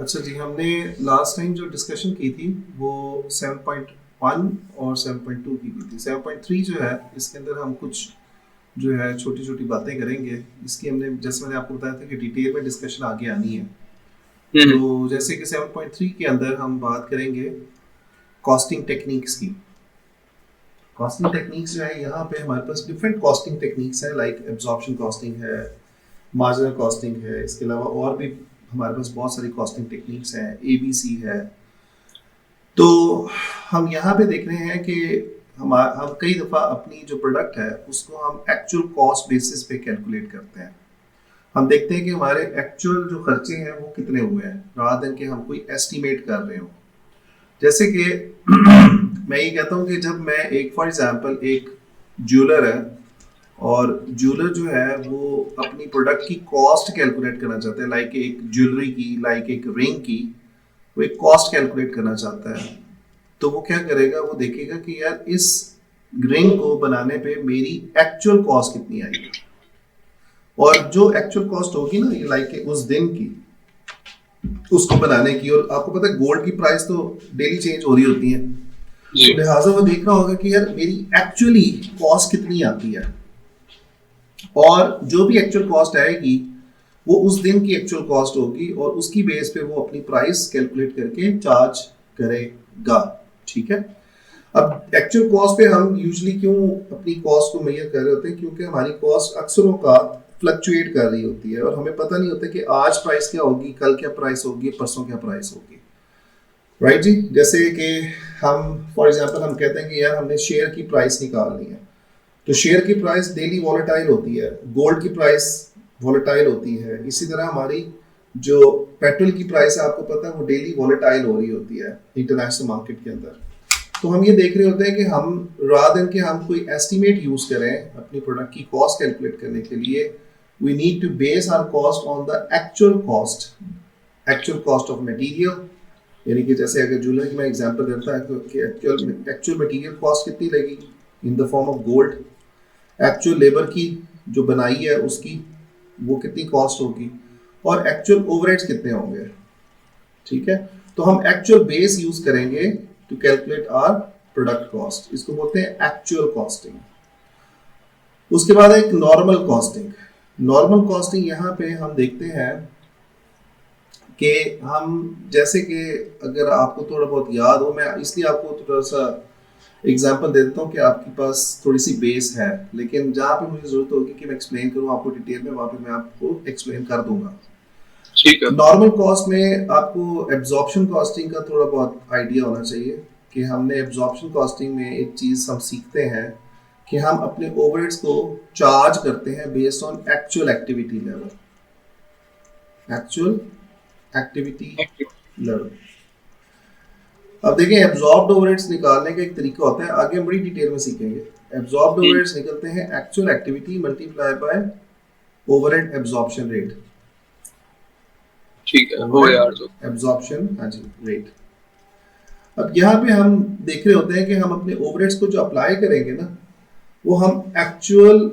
अच्छा जी, हमने last time जो डिस्कशन की थी वो 7.1 और 7.2 की थी। 7.3 जो है इसके अंदर हम कुछ जो है छोटी छोटी बातें करेंगे। इसकी हमने, जैसे मैंने आपको बताया था कि डिटेल में डिस्कशन आगे आनी है। तो हम्म। जैसे कि 7.3 के अंदर हम बात करेंगे कॉस्टिंग टेक्निक्स की। कॉस्टिंग टेक्निक्स जो है, यहाँ पे हमारे पास डिफरेंट कॉस्टिंग टेक्निक्स हैं, लाइक एब्जॉर्प्शन कॉस्टिंग है, मार्जिनल कॉस्टिंग है, इसके अलावा और भी हमारे पास बहुत सारी कॉस्टिंग टेक्निक्स हैं, एबीसी है। तो हम यहाँ पे देख रहे हैं कि हम कई दफ़ा अपनी जो प्रोडक्ट है उसको हम एक्चुअल कॉस्ट बेसिस पे कैलकुलेट करते हैं। हम देखते हैं कि हमारे एक्चुअल जो खर्चे हैं वो कितने हुए हैं, रादर देन कि हम कोई एस्टिमेट कर रहे हो। जैसे कि मैं ये कहता हूँ कि जब मैं एक, फॉर एग्जांपल, एक ज्वेलर है और ज्वेलर जो है वो अपनी प्रोडक्ट की कॉस्ट कैलकुलेट करना चाहता है, लाइक एक ज्वेलरी की, लाइक एक रिंग की, वो एक कॉस्ट कैलकुलेट करना चाहता है। तो वो क्या करेगा, वो देखेगा कि यार इस रिंग को बनाने पे मेरी एक्चुअल कॉस्ट कितनी आई है। और जो एक्चुअल कॉस्ट होगी ना, ये लाइक उस दिन की, उसको बनाने की, और आपको पता है गोल्ड की प्राइस तो डेली चेंज हो रही होती है, जी। तो लिहाजा वो देख रहा होगा कि यार मेरी एक्चुअली कॉस्ट कितनी आती है, और जो भी एक्चुअल कॉस्ट आएगी वो उस दिन की एक्चुअल कॉस्ट होगी, और उसकी बेस पे वो अपनी प्राइस कैलकुलेट करके चार्ज करेगा। ठीक है। अब एक्चुअल कॉस्ट पे हम यूजुअली क्यों अपनी कॉस्ट को मेजर कर रहे होते हैं, क्योंकि हमारी कॉस्ट अक्सरों का फ्लक्चुएट कर रही होती है और हमें पता नहीं होता कि आज प्राइस क्या होगी, कल क्या प्राइस होगी, परसों क्या प्राइस होगी। राइट जी। जैसे कि हम, फॉर एग्जांपल, हम कहते हैं कि यार हमने शेयर की प्राइस निकालनी है, तो शेयर की प्राइस डेली वॉलेटाइल होती है, गोल्ड की प्राइस वॉलेटाइल होती है, इसी तरह हमारी जो पेट्रोल की प्राइस है, आपको पता है वो डेली वॉलेटाइल हो रही होती है इंटरनेशनल मार्केट के अंदर। तो हम ये देख रहे होते हैं कि हम, रादर कि हम कोई एस्टिमेट यूज करें अपनी प्रोडक्ट की कॉस्ट कैलकुलेट करने के लिए, we need to base our cost on the actual cost of material. यानी कि जैसे अगर ज्वेलरी की मैं एग्जांपल देता है तो कि एक्चुअल मटेरियल कॉस्ट कितनी लगेगी in the form of gold, actual labour की जो बनाई है उसकी वो कितनी कॉस्ट होगी, और एक्चुअल ओवरहेड्स कितने होंगे। ठीक है। तो हम एक्चुअल बेस यूज करेंगे to calculate our product cost, इसको बोलते हैं एक्चुअल कॉस्टिंग। उसके बाद एक नॉर्मल कॉस्टिंग। नॉर्मल कॉस्टिंग यहाँ पे हम देखते हैं कि हम, जैसे कि अगर आपको थोड़ा बहुत याद हो, मैं इसलिए आपको थोड़ा सा एग्जांपल दे देता हूँ कि आपके पास थोड़ी सी बेस है, लेकिन जहाँ पे मुझे जरूरत होगी कि मैं एक्सप्लेन करूँ आपको डिटेल में, वहाँ पे मैं आपको एक्सप्लेन कर दूंगा। ठीक है। नॉर्मल कॉस्ट में आपको एब्जॉर्प्शन कॉस्टिंग का थोड़ा बहुत आइडिया होना चाहिए कि हमने एब्जॉर्प्शन कॉस्टिंग में एक चीज़ हम सीखते हैं कि हम अपने ओवरहेड्स को चार्ज करते हैं based on actual activity level. Actual activity level. अब देखिए, एब्जॉर्ब्ड ओवरहेड्स निकालने का एक तरीका होता है, आगे हम बड़ी डिटेल में सीखेंगे। एब्जॉर्ब्ड हम्म। ओवरहेड्स निकलते हैं actual activity multiply by overhead absorption rate. ठीक है, हो यार तो। ओवरहेड एब्जॉर्प्शन, हाँ जी, रेट। अब यहाँ पे हम देख रहे होते हैं कि हम अपने ओवरहेड्स को जो अप्लाई करेंगे ना, वो हम एक्चुअल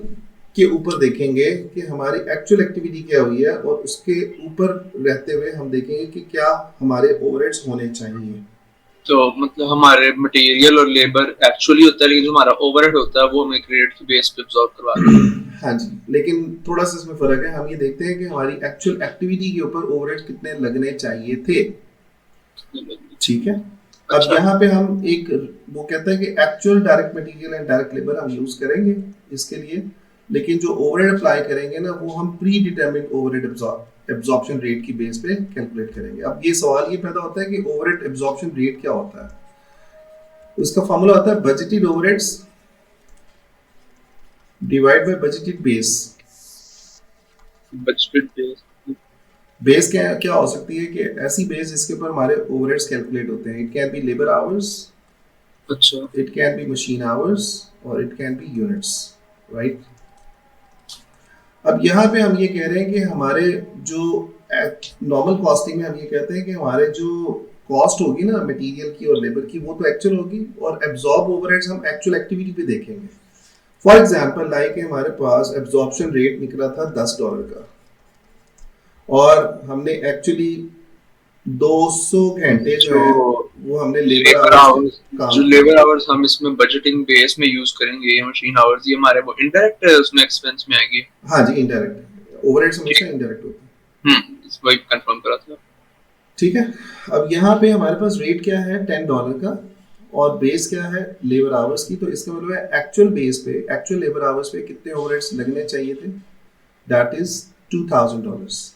के ऊपर देखेंगे कि हमारी एक्चुअल एक्टिविटी क्या हुई है, और उसके ऊपर रहते हुए हम देखेंगे कि क्या हमारे ओवरहेड्स होने चाहिए। तो मतलब हमारे मटेरियल और लेबर एक्चुअली होता है, लेकिन जो हमारा ओवरहेड होता है वो हमें क्रेडिट की बेस पे अब्सॉर्ब करवा देते हाँ जी, लेकिन थोड़ा सा इसमें फर्क है। हम ये देखते हैं कि हमारी एक्चुअल एक्टिविटी के ऊपर ओवरहेड्स कितने लगने चाहिए थे। हैं। ठीक है। अब अच्छा। यहाँ पे हम एक, वो कहता है कि actual direct material and direct labour हम यूज करेंगे इसके लिए, लेकिन जो ओवरहेड अप्लाई करेंगे ना, वो हम pre determined overhead absorption rate की बेस पे कैलकुलेट करेंगे। अब ये सवाल ये पैदा होता है कि ओवरहेड एब्जॉर्प्शन रेट क्या होता है। उसका फॉर्मूला होता है budgeted overheads divide by budgeted base. Budgeted base. Base क्या क्या हो सकती है कि ऐसी बेस जिसके ऊपर हमारे ओवरहेड्स कैलकुलेट होते हैं। It can be labour hours, अच्छा। It can be machine hours, और it can be units. Right. अब यहाँ पे हम ये कह रहे हैं कि हमारे जो नॉर्मल कॉस्टिंग में हम ये कहते हैं कि हमारे जो कॉस्ट होगी ना मटेरियल की और लेबर की, वो तो एक्चुअल होगी, और एब्जॉर्ब ओवरहेड्स हम एक्चुअल एक्टिविटी पे देखेंगे। फॉर एग्जांपल, लाइक हमारे पास एब्जॉर्प्शन रेट निकला था $10 का, और हमने एक्चुअली 200 घंटे जो है जो वो हमने लेबर लेबर आवर्स आवर्स जो काम किए। लेबर आवर्स हम इसमें बजटिंग बेस में यूज करेंगे, ये मशीन आवर्स, ये हमारे वो इनडायरेक्ट उसमें एक्सपेंस में आएगी। हाँ जी, इनडायरेक्ट ओवरहेड्स हमेशा ठीक। इनडायरेक्ट होते हैं। वही कंफर्म करा था। ठीक है। अब यहाँ पे हमारे पास रेट क्या है $10 का, और बेस क्या है लेबर आवर्स की। तो इसका मतलब है एक्चुअल बेस पे, एक्चुअल लेबर आवर्स पे कितने ओवरहेड्स लगने चाहिए थे, दैट इज $2000।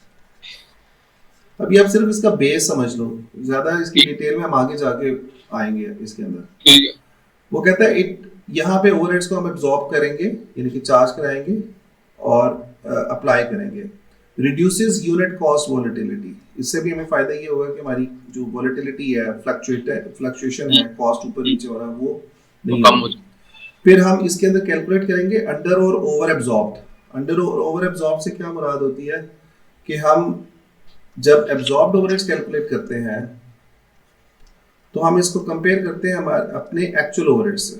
अभी आप सिर्फ इसका बेस समझ लो, ज्यादा इसकी ठीक। डिटेल में हम आगे जाके आएंगे इसके अंदर। ठीक है। वो कहता है इट, यहाँ पे ओवरहेड्स को हम एब्जॉर्ब करेंगे, यानी कि चार्ज कराएंगे और अप्लाई करेंगे। रिड्यूसेस यूनिट कॉस्ट वॉलेटिलिटी, इससे भी हमें फायदा ये होगा कि हमारी जो वॉलेटिलिटी है, फ्लक्चुएशन है, कॉस्ट ऊपर नीचे हो रहा है, वो वो नहीं कम हो होगी। फिर हम इसके अंदर कैलकुलेट करेंगे अंडर और ओवर एब्जॉर्ब्ड। अंडर और ओवर एब्जॉर्ब से क्या मुराद होती है कि हम जब एब्जॉर्ब्ड ओवरहेड्स कैलकुलेट करते हैं तो हम इसको कंपेयर करते हैं हमारे अपने एक्चुअल ओवरहेड से।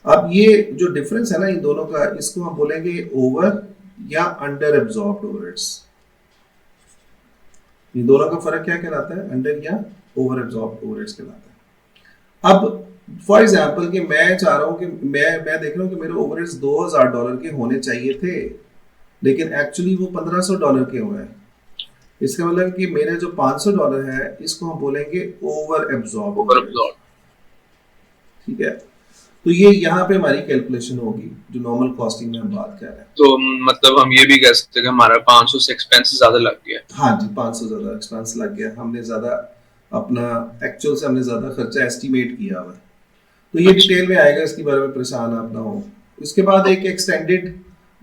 अब ये जो डिफरेंस है ना इन दोनों का, इसको हम बोलेंगे ओवर या अंडर एब्जॉर्ब्ड ओवरहेड्स। इन दोनों का फर्क क्या कहलाता है, अंडर या ओवर एब्जॉर्ब्ड ओवरहेड्स कहलाता है। अब फॉर एग्जांपल कि मैं चाह रहा हूं कि मैं देख रहा हूं कि मेरे ओवरहेड्स $2000 के होने चाहिए थे, लेकिन एक्चुअली वो $1500 के हुए हैं। इसका मतलब कि मेरे जो $500 है इसको हम बोलेंगे over absorb over overheads. Absorb. ठीक है। तो ये यहाँ पे हमारी कैलकुलेशन होगी जो नॉर्मल कॉस्टिंग में हम बात कर रहे हैं। तो मतलब हम ये भी कह सकते हैं कि हमारा 500 से एक्सपेंस ज्यादा लग गया। हाँ जी, 500 ज्यादा एक्सपेंस लग गया, हमने ज्यादा अपना एक्चुअल से हमने ज्यादा खर्चा एस्टिमेट किया हुआ है। तो ये अच्छा। डिटेल में आएगा, इसके बारे में परेशान आप ना हो। उसके बाद एक एक्सटेंडेड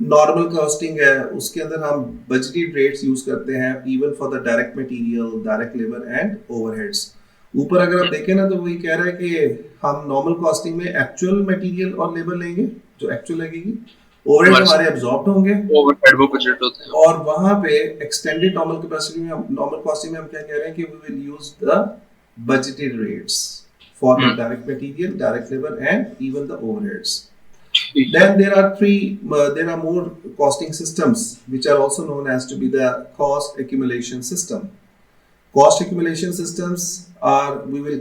नॉर्मल कॉस्टिंग है, उसके अंदर हम बजटेड रेट्स यूज करते हैं even for the direct material, direct labour and overheads. ऊपर अगर आप देखें ना तो वही कह रहा है कि हम नॉर्मल कॉस्टिंग में एक्चुअल मटेरियल और लेबर लेंगे जो एक्चुअल लगेगी, ओवरहेड्स हमारे हमारे एब्जॉर्ब होंगे। ओवरहेड वो बजट होते हैं। और वहां पे एक्सटेंडेड नॉर्मल कैपेसिटी में, नॉर्मल कॉस्टिंग में हम क्या कह रहे हैं कि we will use the budgeted rates for the direct material, direct labour and even the overheads. ठीक है। Then there are more costing systems which are also known as to be the cost accumulation system. Cost accumulation systems are, we will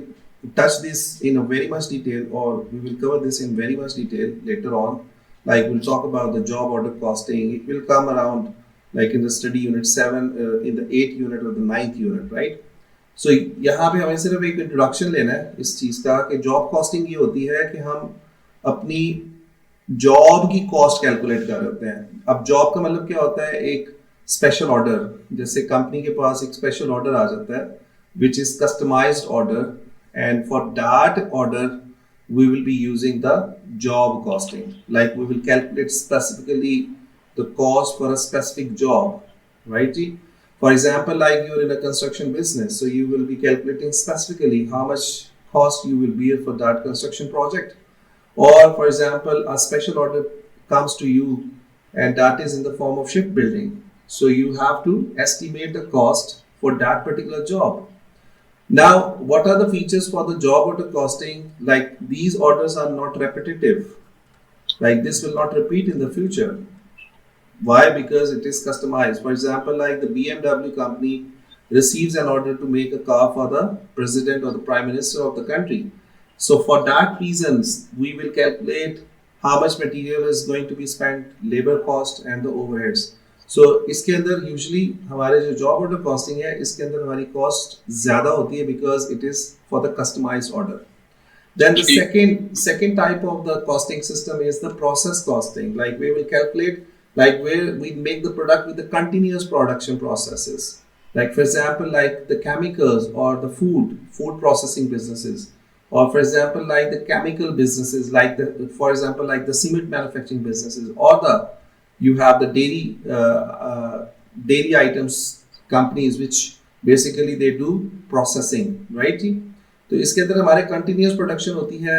touch this in a very much detail, or we will cover this in very much detail later on. Like we'll talk about the job order costing. It will come around like in the study unit 7, in the 8th unit or the 9th unit, right? So यहाँ पे हमें सिर्फ एक introduction लेना है इस चीज का कि जॉब कॉस्टिंग ये होती है कि हम अपनी जॉब की कॉस्ट कैलकुलेट कर रहे होते हैं। अब जॉब का मतलब क्या होता है, एक स्पेशल ऑर्डर, जैसे कंपनी के पास एक स्पेशल ऑर्डर आ जाता है which is customised order, and for that order we will be using the job costing. Like we will calculate specifically the cost for a specific job, right Ji? For example, like you're in a construction business, so you will be calculating specifically how much cost you will bear for that construction project. Or for example, a special order comes to you and that is in the form of shipbuilding, so you have to estimate the cost for that particular job. Now, what are the features for the job order costing? Like these orders are not repetitive. Like this will not repeat in the future. Why? Because it is customized. For example, like the BMW company receives an order to make a car for the president or the prime minister of the country. So for that reasons, we will calculate how much material is going to be spent, labor cost and the overheads. So इसके अंदर usually हमारे जो job order costing है इसके अंदर हमारी cost ज्यादा होती है because it is for the customised order. Then the second type of the costing system is the process costing. Like we will calculate like where we make the product with the continuous production processes. Like for example, like the chemicals or the food processing businesses, or for example, like the chemical businesses, like the for example, like the cement manufacturing businesses, or the you have the dairy items companies which basically they do processing, right? तो इसके अंदर हमारे continuous production होती है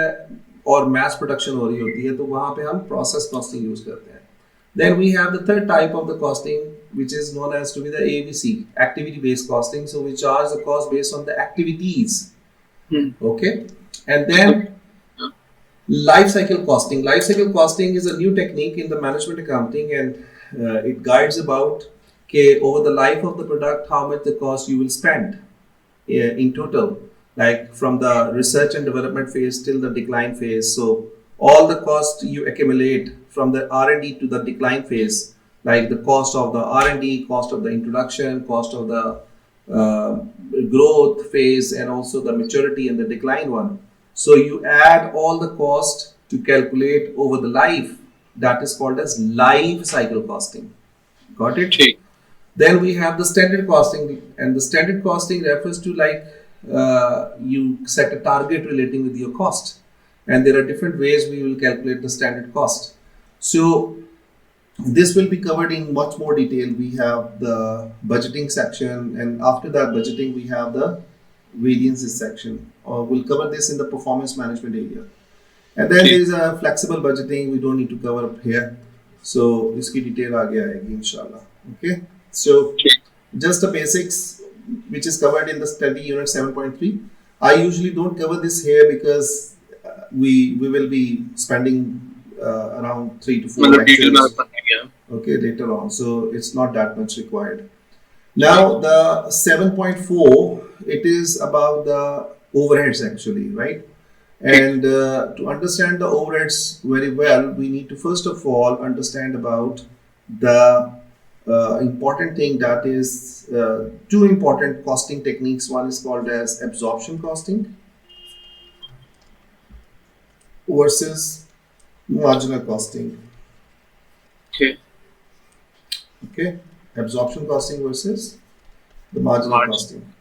और mess production हो रही होती है, तो वहां पे हम प्रोसेस कॉस्टिंग यूज करते हैं. Then we have the third type of the costing which is known as to be the ABC, activity based costing. So we charge the cost based on the activities. Okay. And then life cycle costing. Life cycle costing is a new technique in the management accounting, and it guides about okay, over the life of the product, how much the cost you will spend in total, like from the research and development phase till the decline phase. So all the cost you accumulate from the R&D to the decline phase, like the cost of the R&D, cost of the introduction, cost of the uh, growth phase, and also the maturity and the decline one. So you add all the cost to calculate over the life. That is called as life cycle costing. Got it? ठीक Then we have the standard costing, and the standard costing refers to like you set a target relating with your cost, and there are different ways we will calculate the standard cost. So this will be covered in much more detail. We have the budgeting section, and after that budgeting, we have the variances section. We'll cover this in the performance management area. And then there ठीक is a flexible budgeting. We don't need to cover up here. So इसकी detail आगे आएगी इंशाल्लाह. Okay. So ठीक just the basics which is covered in the study unit 7.3. I usually don't cover this here because we will be spending around 3 to 4 मतलब detail में lectures, पता गया okay, later on, so it's not that much required. Now the 7.4, it is about the overheads actually, right? And to understand the overheads very well, we need to first of all understand about the important thing, that is two important costing techniques. One is called as absorption costing versus marginal costing. ठीक Okay, absorption costing versus the marginal Margin. costing.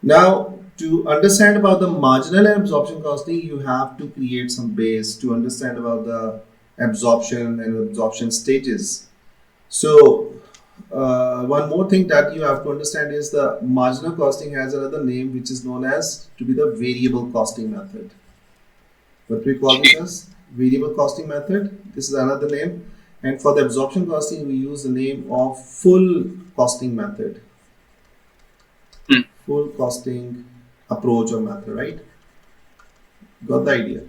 Now, to understand about the marginal and absorption costing, you have to create some base to understand about the absorption and absorption stages. So, one more thing that you have to understand is the marginal costing has another name which is known as to be the variable costing method. What we call this as variable costing method. This is another name. And for the absorption costing, we use the name of full costing method. Full costing approach or method, right? Got the idea?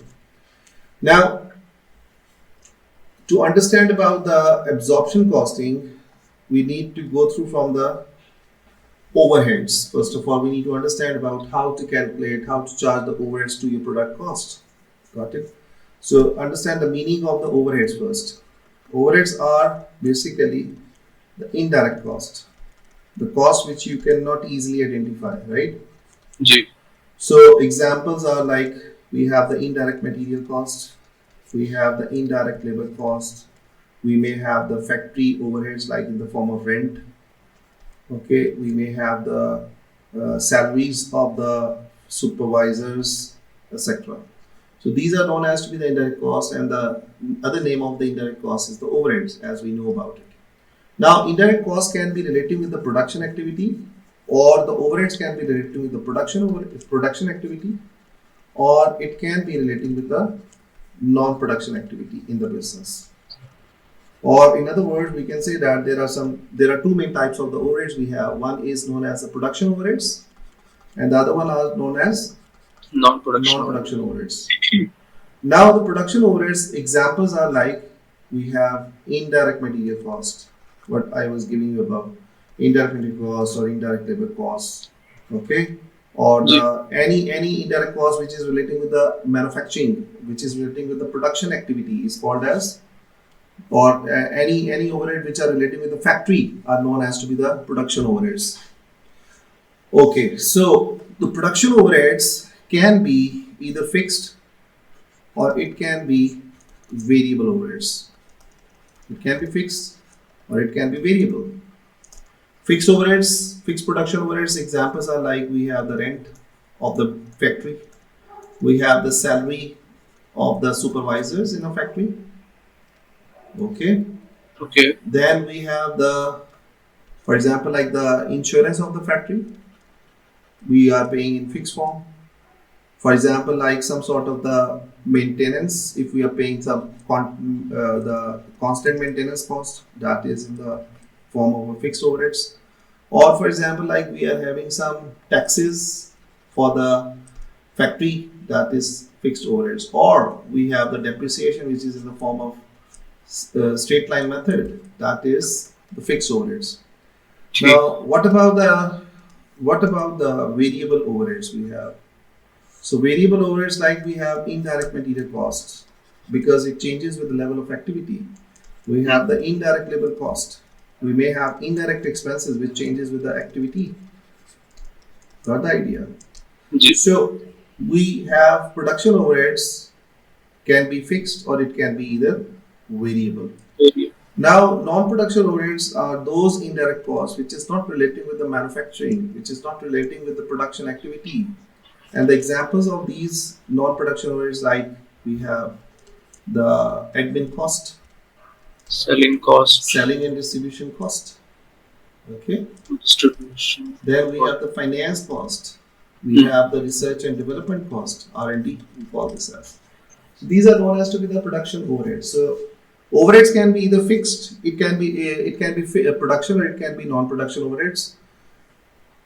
Now, to understand about the absorption costing, we need to go through from the overheads. First of all, we need to understand about how to calculate, how to charge the overheads to your product cost. Got it? So understand the meaning of the overheads first. Overheads are basically the indirect cost, the cost which you cannot easily identify, right? Ji So examples are like we have the indirect material cost, we have the indirect labor cost, we may have the factory overheads like in the form of rent. Okay, we may have the salaries of the supervisors, etc. So these are known as to be the indirect cost, and the other name of the indirect cost is the overheads, as we know about it. Now, indirect cost can be related with the production activity, or the overheads can be related with the production activity, or it can be related with the non-production activity in the business. Or in other words, we can say that there are two main types of the overheads we have. One is known as the production overheads, and the other one are known as non-production non-production overheads. Now, the production overheads examples are like we have indirect material cost, what I was giving you above, indirect material cost or indirect labor cost, okay, or any indirect cost which is relating with the manufacturing, which is relating with the production activity is called as, or any overhead which are related with the factory are known as to be the production overheads. Okay, so the production overheads can be either fixed or it can be variable overheads. It can be fixed or it can be variable. Fixed overheads, fixed production overheads examples are like we have the rent of the factory, we have the salary of the supervisors in a factory. Okay. okay Then we have the, for example, like the insurance of the factory, we are paying in fixed form. For example, like some sort of the maintenance, if we are paying some the constant maintenance cost, that is in the form of a fixed overheads. Or for example, like we are having some taxes for the factory, that is fixed overheads. Or we have the depreciation, which is in the form of straight line method, that is the fixed overheads. ठीक. Now, what about the variable overheads we have? So variable overheads, like we have indirect material costs because it changes with the level of activity. We have the indirect labor cost. We may have indirect expenses which changes with the activity. Got the idea? Ji. So we have production overheads can be fixed or it can be either variable. Now, non-production overheads are those indirect costs which is not relating with the manufacturing, which is not relating with the production activity. And the examples of these non-production overheads, like we have the admin cost, Selling cost, selling and distribution cost. Okay. distribution. Then we have the finance cost. We have the research and development cost, R&D, we call this as. So these are known as to be the production overheads. So overheads can be either fixed, it can be production, or it can be non-production overheads.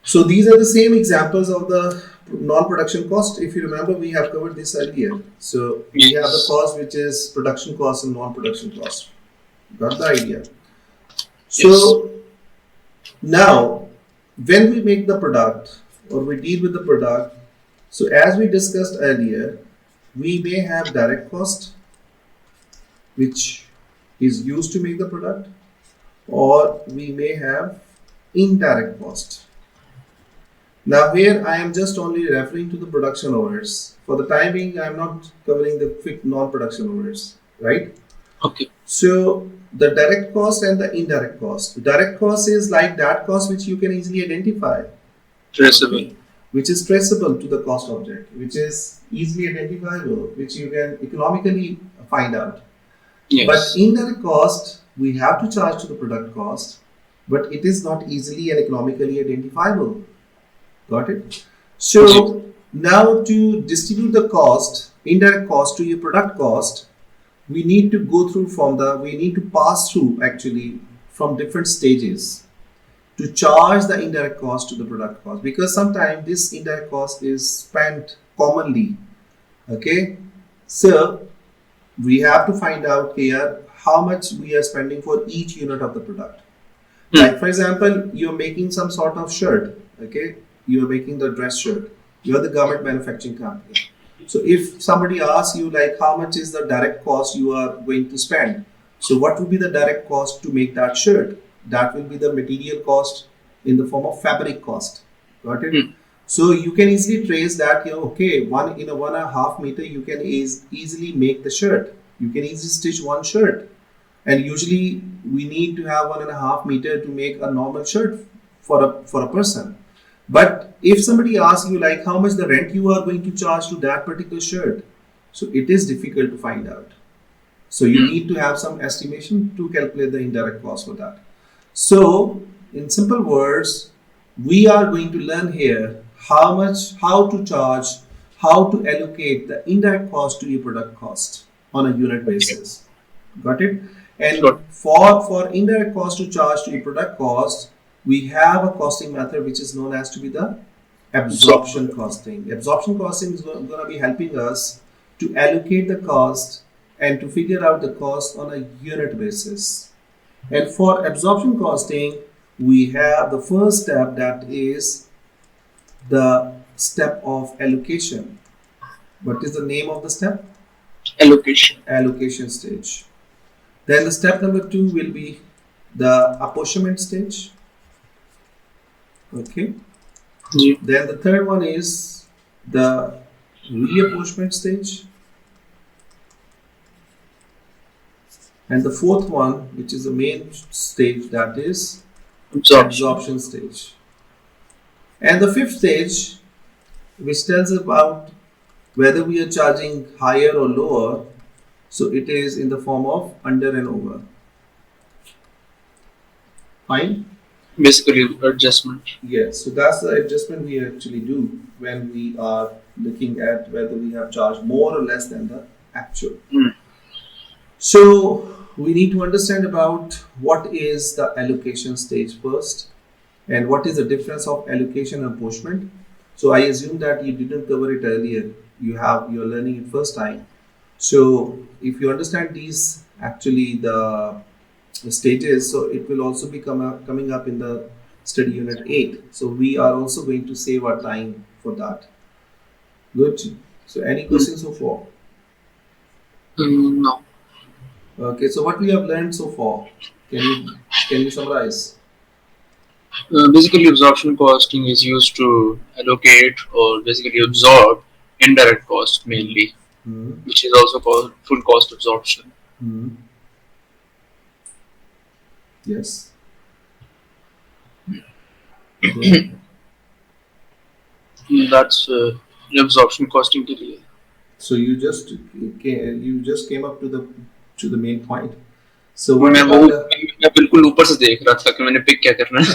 So these are the same examples of the non-production cost. If you remember, we have covered this earlier. So we have the cost which is production cost and non-production cost. Got the idea? So now, when we make the product or we deal with the product, so as we discussed earlier, we may have direct cost, which is used to make the product, or we may have indirect cost. Now here I am just only referring to the production overheads. For the time being, I am not covering the non-production overheads, right? Okay. So the direct cost and the indirect cost. Direct cost is like that cost which you can easily identify. Traceable. Okay, which is traceable to the cost object, which is easily identifiable, which you can economically find out. Yes. But indirect cost, we have to charge to the product cost, but it is not easily and economically identifiable. Got it? So now to distribute the cost, indirect cost to your product cost, we need to go through we need to pass through actually from different stages to charge the indirect cost to the product cost, because sometimes this indirect cost is spent commonly. Okay, so we have to find out here how much we are spending for each unit of the product. Like for example, you're making some sort of shirt. Okay, you're making the dress shirt. You're the garment manufacturing company. So if somebody asks you like how much is the direct cost you are going to spend, so what would be the direct cost to make that shirt? That will be the material cost in the form of fabric cost. Got it? So you can easily trace that, okay, 1.5 meter you can easily make the shirt. You can easily stitch one shirt, and usually we need to have 1.5 meter to make a normal shirt for a person. But if somebody asks you like how much the rent you are going to charge to that particular shirt, so it is difficult to find out. So you need to have some estimation to calculate the indirect cost for that. So in simple words, we are going to learn here how to charge, how to allocate the indirect cost to your product cost on a unit basis. Got it? And for indirect cost to charge to your product cost, we have a costing method which is known as to be the absorption costing. Absorption costing is going to be helping us to allocate the cost and to figure out the cost on a unit basis. And for absorption costing, we have the first step, that is the step of allocation. What is the name of the step? Allocation. Allocation stage. Then the step number 2 will be the apportionment stage. Okay. Yeah. Then the third one is the reapportionment stage. And the fourth one, which is the main stage, that is absorption stage. And the fifth stage, which tells about whether we are charging higher or lower, so it is in the form of under and over. Fine? Basically adjustment. Yes, so that's the adjustment we actually do when we are looking at whether we have charged more or less than the actual. So we need to understand about what is the allocation stage first, and what is the difference of allocation and apportionment. So I assume that you didn't cover it earlier. You're learning it first time. So if you understand these actually the stages, so it will also be coming up in the study unit 8. So we are also going to save our time for that. Good. So any questions so far? No. Okay, so what we have learned so far? Can you summarize? Basically, absorption costing is used to allocate or basically absorb indirect cost mainly, Hmm. which is also called full cost absorption. Hmm. Yes. Then That's absorption costing के लिए. so you just came up to the main point. So what मैं वो about the मैं बिल्कुल ऊपर से देख रहा था कि मैंने पिक क्या करना है.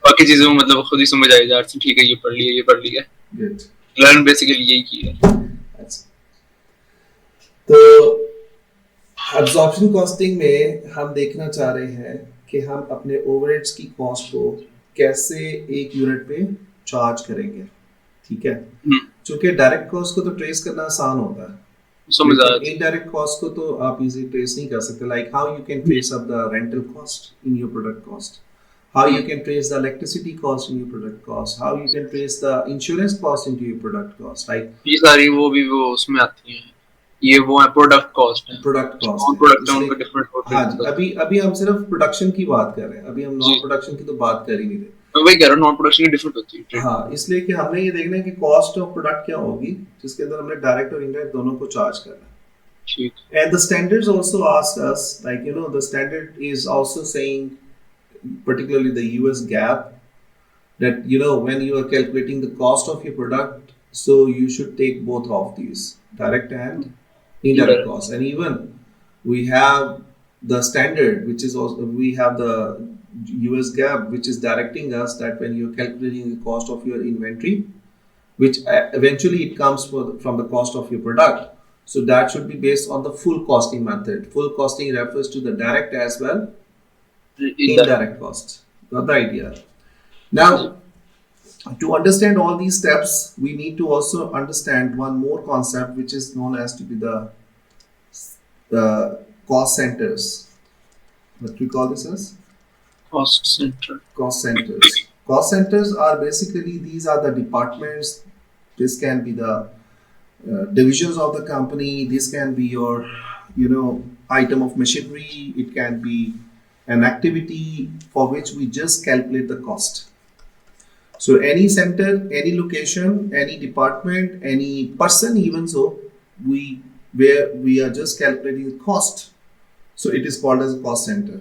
बाकी चीजें वो मतलब खुद ही समझ आई जा रही थी. ठीक है, ये पढ़ लिया. good? लर्न बेसिकली यही किया. That's तो एब्जॉर्प्शन कॉस्टिंग में हम देखना चाह रहे हैं कि हम अपने ओवरहेड्स की कॉस्ट को कैसे एक यूनिट पे चार्ज करेंगे. ठीक है, क्योंकि डायरेक्ट कॉस्ट को तो ट्रेस करना आसान होता है, समझ आ लेकिन इनडायरेक्ट कॉस्ट को तो आप इजी ट्रेस नहीं कर सकते. Like how you can trace up the rental cost in your product cost, how you can trace the electricity cost in your product cost, how you can trace the insurance cost into your product cost, right? ये सारी वो भी वो उसमें आती हैं. ये वो है प्रोडक्ट कॉस्ट है. प्रोडक्ट कॉस्ट नॉन है, प्रोडक्ट है इसलिए उनका डिफरेंट होता हाँ है. जी, अभी अभी हम सिर्फ प्रोडक्शन की बात कर रहे हैं, अभी हम नॉन जी. प्रोडक्शन की तो बात कर ही नहीं रहे. मैं वही कह रहा हूँ, नॉन प्रोडक्शन की डिफरेंट होती है. हाँ, इसलिए कि हमने ये देखना है कि कॉस्ट ऑफ प्रोडक्ट क्या होगी जिसके अंदर हमने डायरेक्ट और इनडायरेक्ट दोनों को चार्ज करना है. ठीक. And the standards also ask us, like the standard is also saying, particularly the US GAAP, that when you are calculating the cost of your product, so you should take both of these, direct and indirect cost. And even we have the standard, which is also, we have the US GAAP, which is directing us that when you're calculating the cost of your inventory, which eventually it comes from the cost of your product, so that should be based on the full costing method. Full costing refers to the direct as well indirect cost. Got the idea? Now, to understand all these steps, we need to also understand one more concept, which is known as to be the cost centers. What we call this as? Cost center. Cost centers. Cost centers are basically, these are the departments. This can be the divisions of the company. This can be your item of machinery. It can be an activity for which we just calculate the cost. So any center, any location, any department, any person, even so, where we are just calculating the cost, so it is called as a cost center.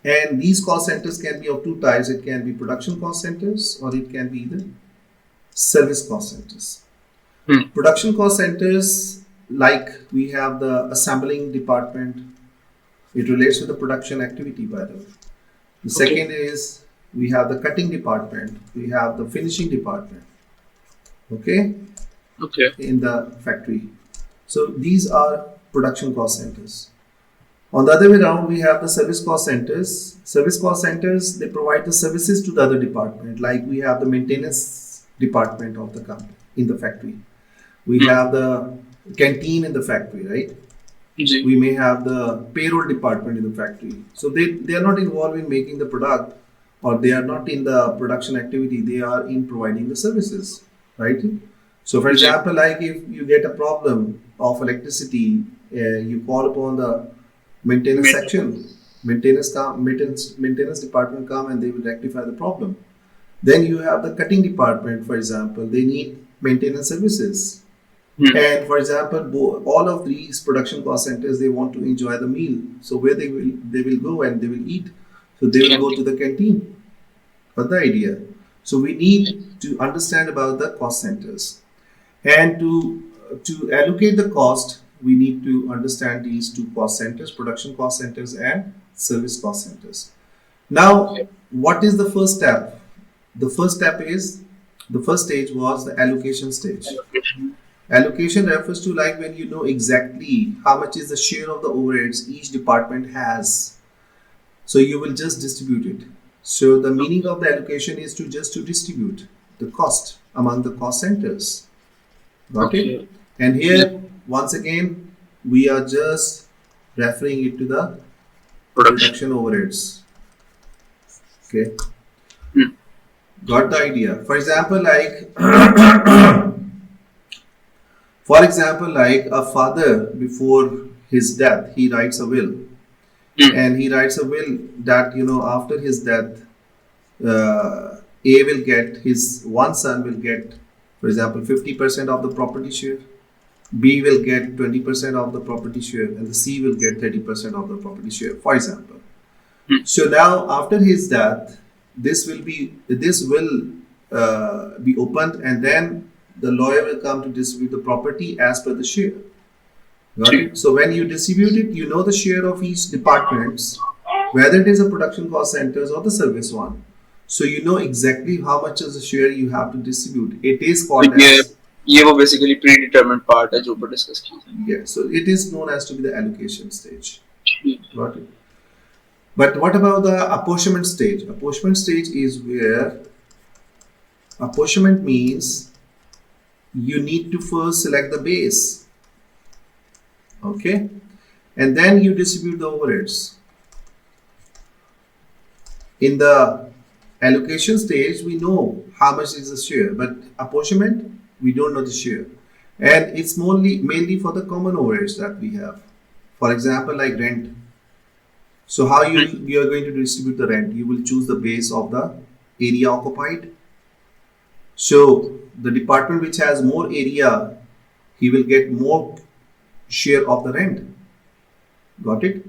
And these cost centers can be of two types. It can be production cost centers, or it can be the service cost centers. Production cost centers, like we have the assembling department. It relates to the production activity, by the way. The second is we have the cutting department. We have the finishing department. Okay. In the factory. So these are production cost centers. On the other way around, we have the service cost centers. Service cost centers, they provide the services to the other department. Like we have the maintenance department of the company in the factory. We have the canteen in the factory, right? We may have the payroll department in the factory. So they are not involved in making the product, or they are not in the production activity. They are in providing the services, right? So for example, like if you get a problem of electricity, you call upon the maintenance section. Maintenance department come and they will rectify the problem. Then you have the cutting department, for example. They need maintenance services. And for example, all of these production cost centers, they want to enjoy the meal. So where they will go and they will eat. So they will go to the canteen. Got the idea? So we need to understand about the cost centers. And to allocate the cost, we need to understand these two cost centers, production cost centers and service cost centers. Now, what is the first step? The first stage was the allocation stage. Allocation refers to like when you know exactly how much is the share of the overheads each department has. So you will just distribute it. So the meaning of the allocation is to distribute the cost among the cost centers. Got it? And here, once again, we are just referring it to the production overheads. Okay, Mm. got the idea. For example, like a father before his death, he writes a will, Mm. and he writes a will that after his death, A will get his one son will get, for example, 50% of the property share. B will get 20% of the property share, and the C will get 30% of the property share, for example. Mm. So now, after his death, this will be opened, and then the lawyer will come to distribute the property as per the share. Got See. it? So when you distribute it, you know the share of each departments, whether it is a production cost centers or the service one. So you know exactly how much is the share you have to distribute. It is तो called ये as, ये वो basically pre determined part है जो ऊपर discuss की थी. yeah. So it is known as to be the allocation stage. ठीक. Got it? But what about the apportionment stage? Apportionment stage is where apportionment means you need to first select the base, okay, and then you distribute the overheads. In the allocation stage, we know how much is the share, but apportionment, we don't know the share, and it's mainly for the common overheads that we have. For example, like rent. So how you are going to distribute the rent? You will choose the base of the area occupied. So the department which has more area, he will get more share of the rent. Got it?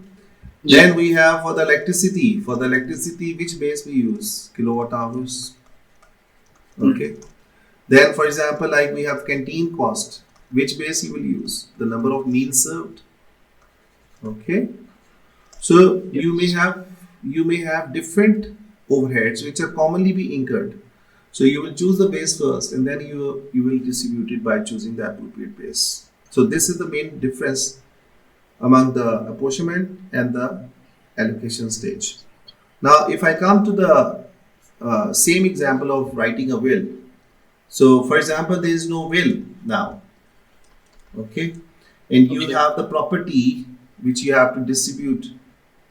Yeah. Then we have for the electricity. For the electricity, which base we use? Kilowatt hours. Okay. Then, for example, like we have canteen cost. Which base you will use? The number of meals served. Okay. So you may have different overheads which are commonly be incurred. So you will choose the base first, and then you will distribute it by choosing the appropriate base. So this is the main difference among the apportionment and the allocation stage. Now, if I come to the same example of writing a will. So, for example, there is no will now, okay, and you Okay. have the property which you have to distribute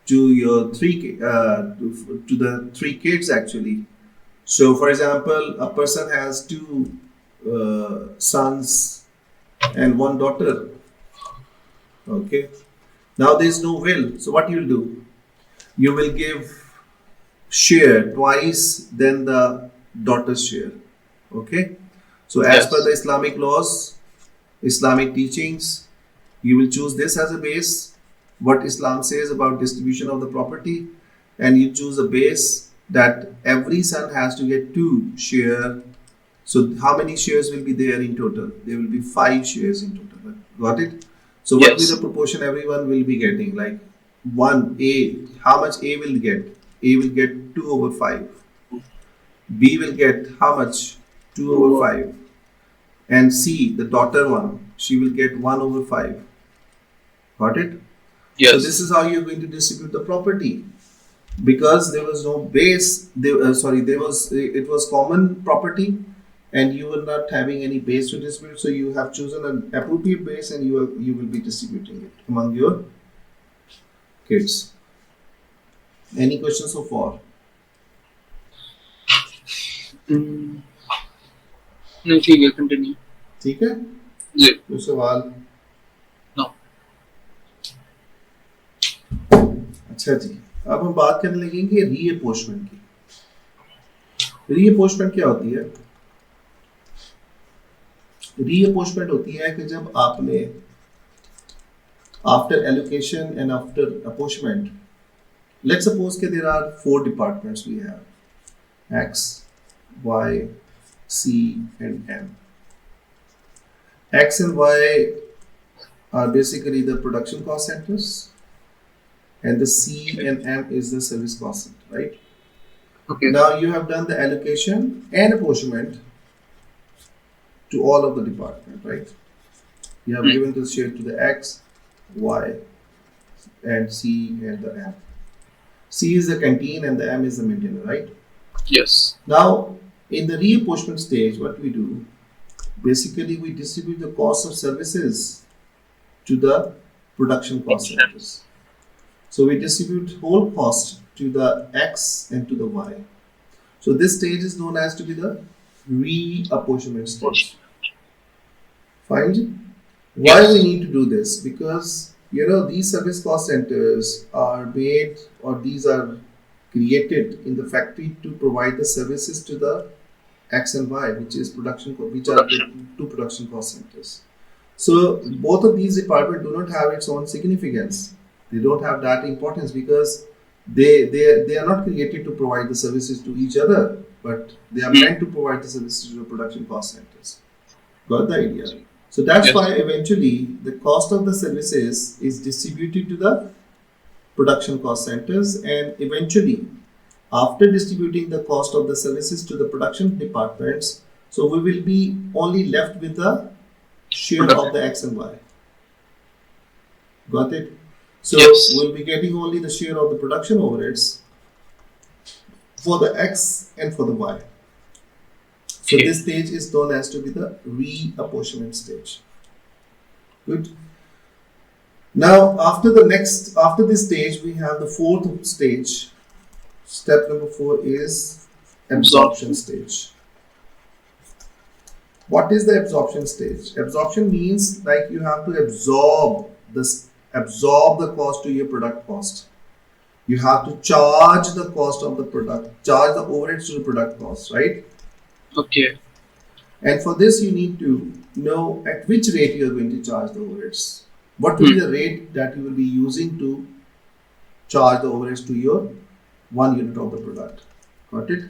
to your to the three kids actually. So, for example, a person has two sons and one daughter. Okay. Now there is no will. So what you'll do? You will give share twice than the daughter's share. Okay. So as per Yes. the Islamic laws, Islamic teachings, you will choose this as a base. What Islam says about distribution of the property, and you choose a base that every son has to get two share. So how many shares will be there in total? There will be 5 shares in total. Got it? So what will Yes. the proportion everyone will be getting? Like 1 A, how much A will get? A will get 2 over 5. B will get how much? 2 over 5. And C, the daughter one, she will get 1 over 5. Got it? So this Yes. is how you're going to distribute the property. Because there was no base, it was common property, and you were not having any base to distribute, so you have chosen an appropriate base, and you will be distributing it among your kids. Any questions so far? नहीं ठीक है continue. ठीक है? जी. कोई सवाल? No. अच्छा जी, अब हम बात करने लगेंगे रीअपोर्शमेंट की. रीअपोर्शमेंट क्या होती है? रीअपोर्शमेंट होती है कि जब आपने after allocation and after apportionment, let's suppose that there are 4 departments we have: X, Y, C, and M. X and Y are basically the production cost centers, and the C and M is the service cost center, right? Okay. Now you have done the allocation and apportionment to all of the department, right? You have given the share to the X, Y, and C and the M. C is the canteen and the M is the maintainer, right? Yes. Now, in the reapportionment stage, what we do, basically we distribute the cost of services to the production cost centers. So we distribute whole cost to the X and to the Y. So this stage is known as to be the reapportionment stage. Fine. Why we Yes. need to do this? Because these service cost centers are made, or these are created in the factory to provide the services to the X and Y, which is which are the Production. two production cost centers. So both of these departments do not have its own significance. They don't have that importance because they are not created to provide the services to each other, but they are meant to provide the services to the production cost centers. Got the idea? So that's Yes. why eventually the cost of the services is distributed to the production cost centers, and eventually after distributing the cost of the services to the production departments, so we will be only left with the share of Production. the X and Y. Got it? So Yes. we'll be getting only the share of the production overheads for the X and for the Y. So Okay. this stage is known as to be the reapportionment stage. Good. Now after this stage, we have the fourth stage. Step number 4 is absorption Absorption. stage. What is the absorption stage? Absorption means like you have to absorb the cost to your product cost. You have to charge the cost of the product, charge the overheads to the product cost, right? Okay. And for this, you need to know at which rate you are going to charge the overheads. What will be the rate that you will be using to charge the overheads to your 1 unit of the product? Got it?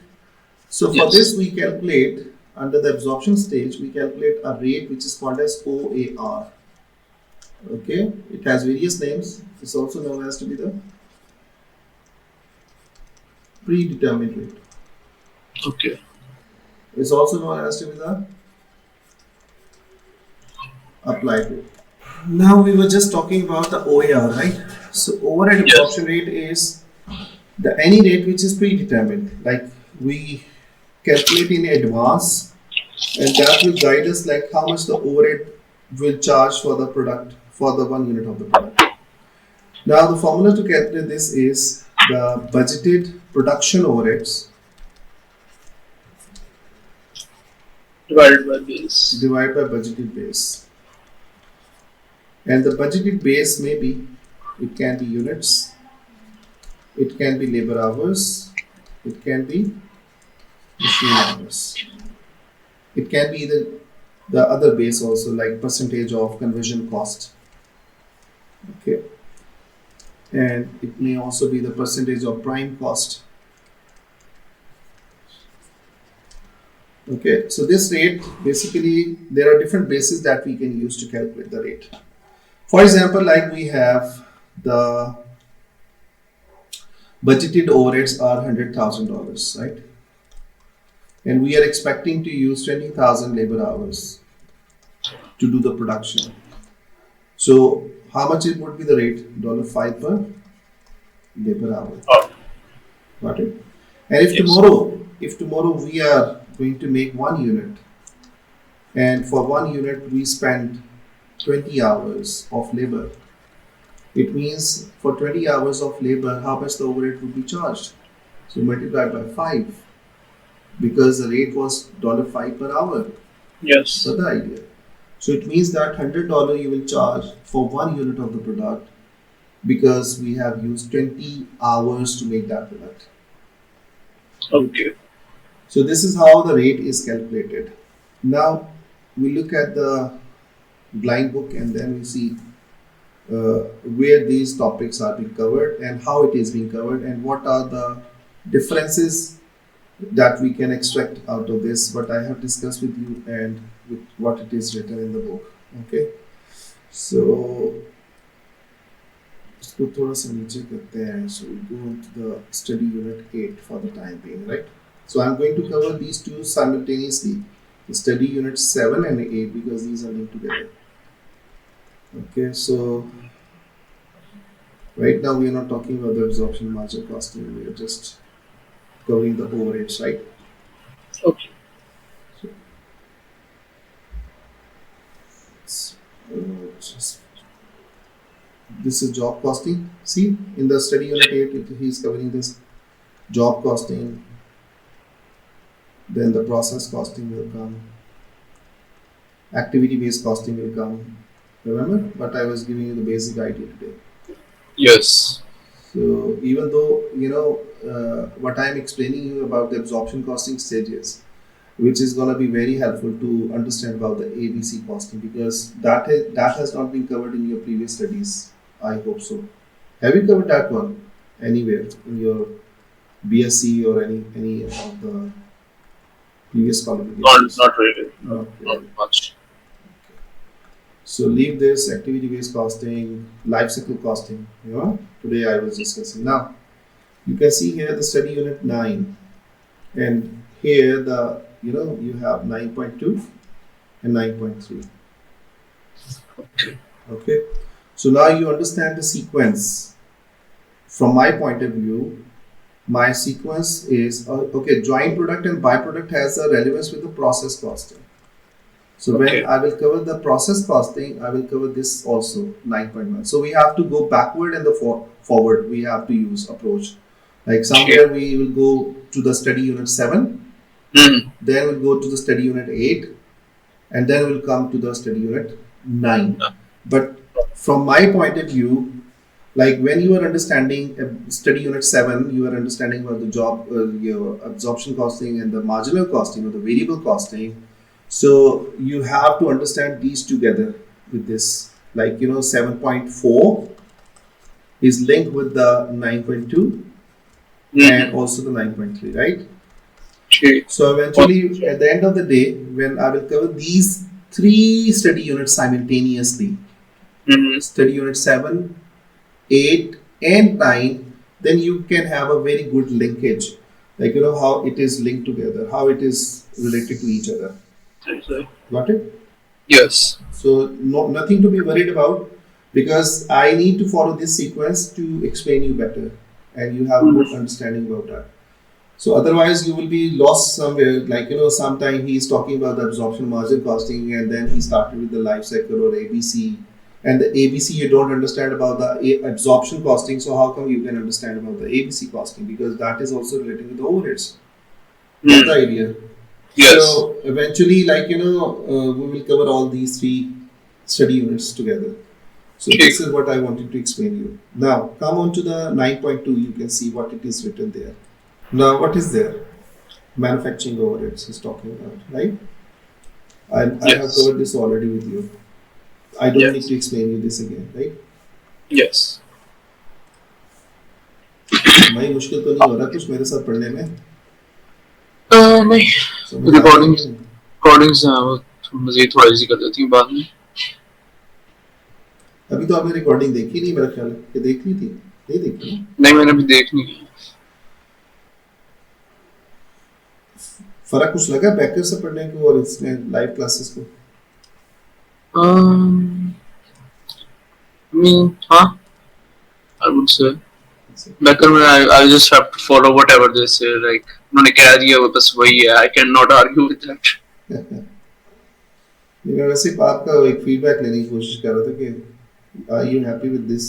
So for Yes. this, we calculate under the absorption stage, we calculate a rate which is called as OAR. Okay, it has various names. It's also known as to be the predetermined rate. Okay. It's also known as to be the applied rate. Now we were just talking about the OAR, right? So overhead Yes. absorption rate is the any rate which is predetermined. Like we calculate in advance, and that will guide us like how much the overhead will charge for the product for the 1 unit of the product. Now the formula to calculate this is the budgeted production overheads Divided by base. divided by budgeted base. And the budgeted base may be, it can be units, it can be labor hours, it can be machine hours. It can be the other base also, like percentage of conversion cost. Okay. And it may also be the percentage of prime cost. Okay, so this rate, basically there are different bases that we can use to calculate the rate. For example, like we have the budgeted overheads are $100,000, right? And we are expecting to use 20,000 labor hours to do the production. So how much it would be the rate? $5 per labor hour. Oh. Got it? And Yes. if tomorrow we are going to make 1 unit, and for 1 unit we spend 20 hours of labor, it means for 20 hours of labor, how much the overhead would be charged? So multiply by 5, because the rate was $5 per hour. Yes. That's the idea. So it means that $100 you will charge for 1 unit of the product because we have used 20 hours to make that product. Okay. So this is how the rate is calculated. Now we look at the blind book and then we see where these topics are being covered and how it is being covered and what are the differences that we can extract out of this, what I have discussed with you and with what it is written in the book. Okay, so इसको थोड़ा सा नीचे करते हैं. So we go into the study unit 8 for the time being, right? So I'm going to cover these two simultaneously, the study unit 7 and 8, because these are linked together. Okay, so right now we are not talking about the absorption margin costing, we are just covering the overheads, right? Okay. So, just This is job costing. See, in the study unit 8, he is covering this job costing. Then the process costing will come. Activity-based costing will come. Remember? But I was giving you the basic idea today. Yes. So even though what I am explaining you about the absorption costing stages, which is going to be very helpful to understand about the ABC costing, because that has not been covered in your previous studies. I hope so. Have you covered that one anywhere in your BSc or any of the previous qualifications? Not really. Not Not really. much. So leave this activity-based costing, life cycle costing. Today I was discussing. Now you can see here the study unit 9, and here you have 9.2 and 9.3. Okay. So now you understand the sequence. From my point of view, my sequence is okay. Joint product and byproduct has a relevance with the process costing. So when I will cover the process costing, I will cover this also 9.1. So we have to go backward and the forward. We have to use approach. Like somewhere we will go to the study unit 7, then we'll go to the study unit 8, and then we'll come to the study unit 9. But from my point of view, like when you are understanding study unit 7, you are understanding about the job, your absorption costing and the marginal costing or the variable costing. So you have to understand these together with this. Like 7.4 is linked with the 9.2 and also the 9.3, right? So eventually, at the end of the day, when I will cover these 3 study units simultaneously, study unit 7, 8 and 9, then you can have a very good linkage. Like how it is linked together, how it is related to each other. Got it? Yes. So nothing to be worried about, because I need to follow this sequence to explain you better, and you have a good understanding about that. So otherwise you will be lost somewhere. Like sometime he is talking about the absorption margin costing, and then he started with the life cycle or ABC, and the ABC you don't understand about the absorption costing. So how come you can understand about the ABC costing? Because that is also related with the overheads. That's the idea. Yes. So eventually, we will cover all these 3 study units together. So this is what I wanted to explain you. Now come on to the 9.2. You can see what it is written there. Now what is there? Manufacturing overheads is talking about, right? I have covered this already with you. I don't need to explain you this again, right? Yes. भाई मुश्किल तो नहीं हो रहा कुछ मेरे साथ पढ़ने में? नहीं, रिकॉर्डिंग्स मज़ीद थोड़ा इजी कर देती हूँ बाद में। अभी तो आपने रिकॉर्डिंग देखी नहीं मेरा ख्याल है कि देखनी थी, नहीं देखी? नहीं मैंने अभी देखनी है। फर्क कुछ लगा बैकर से पढ़ने को और इसमें लाइव क्लासेस को? हाँ, I would say. Backer में I just have to follow whatever they say. Like उन्होंने कह दिया वो बस वही है. I cannot argue with that. मैं वैसे आपका एक फीडबैक लेने की कोशिश कर रहा था कि are you happy with this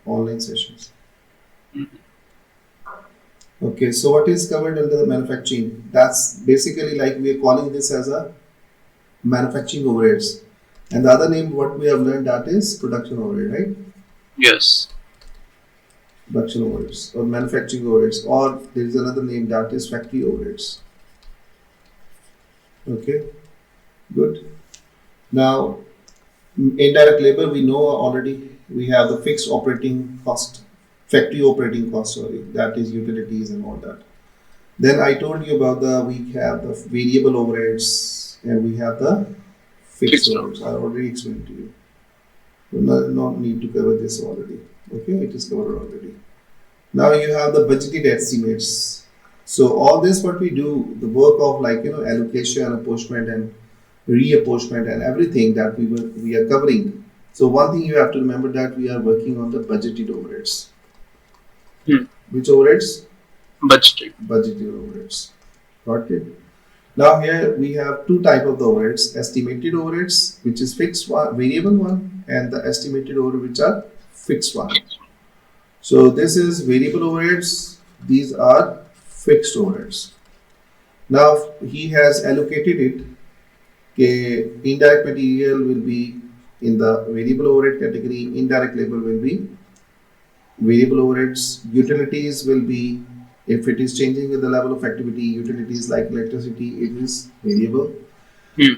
online sessions? Okay, so what is covered under the manufacturing? That's basically like we are calling this as a manufacturing overheads. And the other name what we have learned, that is production overhead, right? Yes. Production overheads or manufacturing overheads, or there is another name that is factory overheads. Okay, good. Now, indirect labor we know already. We have the fixed operating cost, factory operating cost, sorry, that is utilities and all that. Then I told you about we have the variable overheads and we have the fixed overheads. I already explained to you. So not need to cover this already. Okay, it is covered already. Now you have the budgeted estimates. So all this what we do, the work of allocation, apportionment and reapportionment and everything that we are covering. So one thing you have to remember that we are working on the budgeted overheads. Which overheads? Budgeted overheads. Got it? Now here we have 2 types of the overheads: estimated overheads, which is fixed one, variable one, and the estimated overhead which are fixed one. So this is variable overheads. These are fixed overheads. Now he has allocated it. Okay, indirect material will be in the variable overhead category. Indirect labor will be variable overheads. Utilities will be, if it is changing with the level of activity, utilities like electricity, it is variable.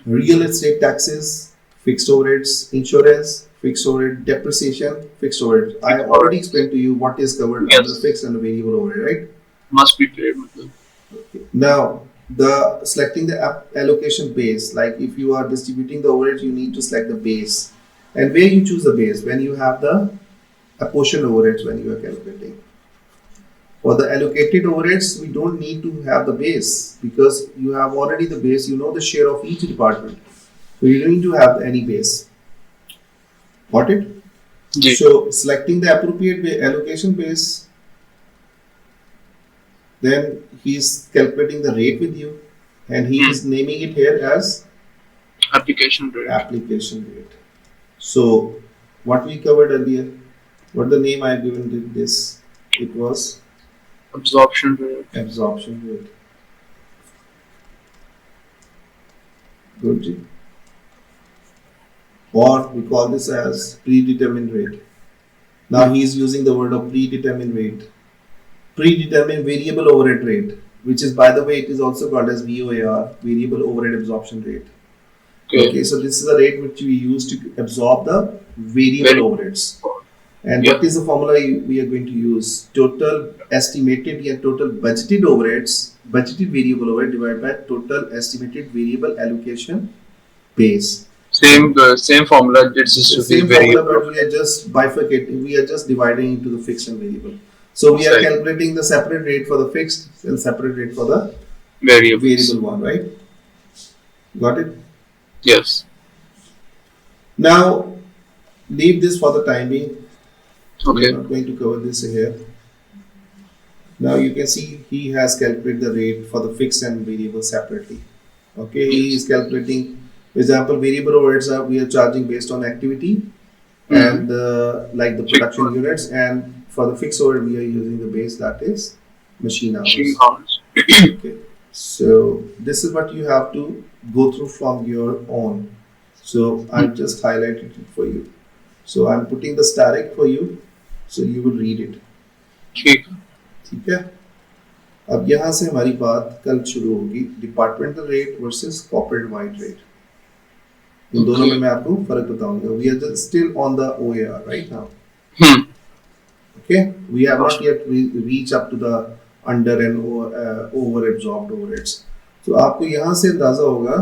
Real estate taxes, fixed overheads. Insurance, fixed overhead. Depreciation, fixed overhead. I have already explained to you what is covered under fixed and variable overhead, right? Must be paid. Now, the selecting the allocation base, like if you are distributing the overheads, you need to select the base. And where you choose the base? When you have the apportioned overheads, when you are calculating. For the allocated overheads, we don't need to have the base because you have already the base, you know the share of each department. So you don't need to have any base. Got it? Yes. So selecting the appropriate allocation base, then he is calculating the rate with you and he is naming it here as application rate. Application rate. So what we covered earlier, what the name I have given this, it was absorption rate. Absorption rate. Good. Or we call this as predetermined rate. Now he is using the word of predetermined rate. Predetermined variable overhead rate, which is, by the way, it is also called as VOAR, variable overhead absorption rate. Okay, so this is the rate which we use to absorb the variable overheads. And what is the formula we are going to use? Total estimated and total budgeted overheads, budgeted variable overhead divided by total estimated variable allocation base. Same formula. It's just the same formula, but we are just bifurcating. We are just dividing into the fixed and variable. So we are calculating the separate rate for the fixed and separate rate for the variable one, right? Got it? Yes. Now leave this for the time being. Okay. We are not going to cover this here. Now you can see he has calculated the rate for the fixed and variable separately. Okay, he is calculating, for example, variable overheads are we are charging based on activity and like the production units, and for the fixed overhead we are using the base that is machine hours. Okay, so this is what you have to go through from your own. So I've just highlighted it for you. So I'm putting the static for you, so you will read it. ठीक है. अब यहाँ से हमारी बात कल शुरू होगी departmental rate versus corporate wide rate. इन दोनों में मैं आपको फर्क बताऊंगा. We are just still on the OAR right now. Okay, we have not yet reached up to the under and over absorbed overheads. तो आपको यहाँ से अंदाजा होगा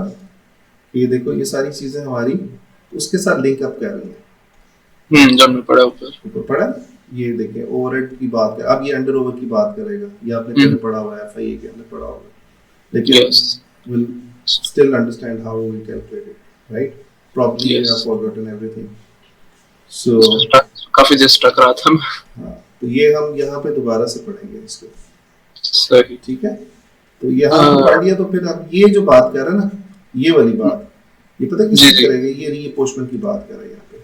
कि ये देखो ये सारी चीजें हमारी उसके साथ लिंक अप कर रही हैं. जब मैं पढ़ा ऊपर पढ़ा ये देखें ओवरहेड की बात कर. अब ये अंडर ओवर की बात करेगा. ये आपने पहले पढ़ा हुआ है, FIA के अंदर पढ़ा होगा, लेकिन will still understand how we calculate it, right? Probably you have forgotten everything. So काफी डिस्ट्रैक्ट रहा था मैं. हाँ, तो ये हम यहाँ पे दोबारा से पढ़ेंगे इसको. सही. ठीक है, तो यहाँ पढ़ लिया. तो फिर अब ये जो बात कर रहा है ना, ये वाली बात, ये पता किसकी करेगा? ये रीअपोर्शमेंट की बात कर रहे हैं यहाँ पे.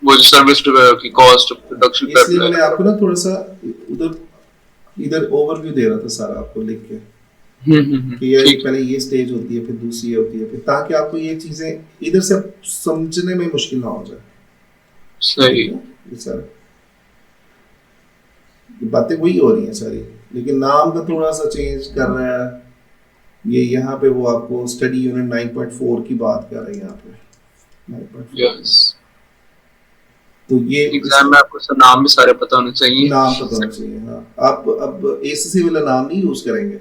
वो जो सर्विस की कॉस्ट प्रोडक्शन कर. इसलिए मैंने आपको ना थोड़ा सा इधर ओवरव्यू दे रहा था सारा आपको लिख के कि यार पहले ये स्टेज होती है, फिर दूसरी होती है, फिर ताकि आपको ये चीजें इधर से समझने में मुश्किल ना हो जाए. सही. ये सारा बातें वही हो रही हैं सारी, लेकिन नाम का थोड़ा सा चेंज कर रहा है. ये यहाँ पे वो आपको स्टडी यूनिट 9.4 की बात कर रहे हैं यहाँ पे 9.4. यस. तो ये एग्जाम में आपको नाम भी सारे पता होने चाहिए. नाम पता होना चाहिए. हाँ, आप अब एसएससी वाला नाम नहीं यूज करेंगे.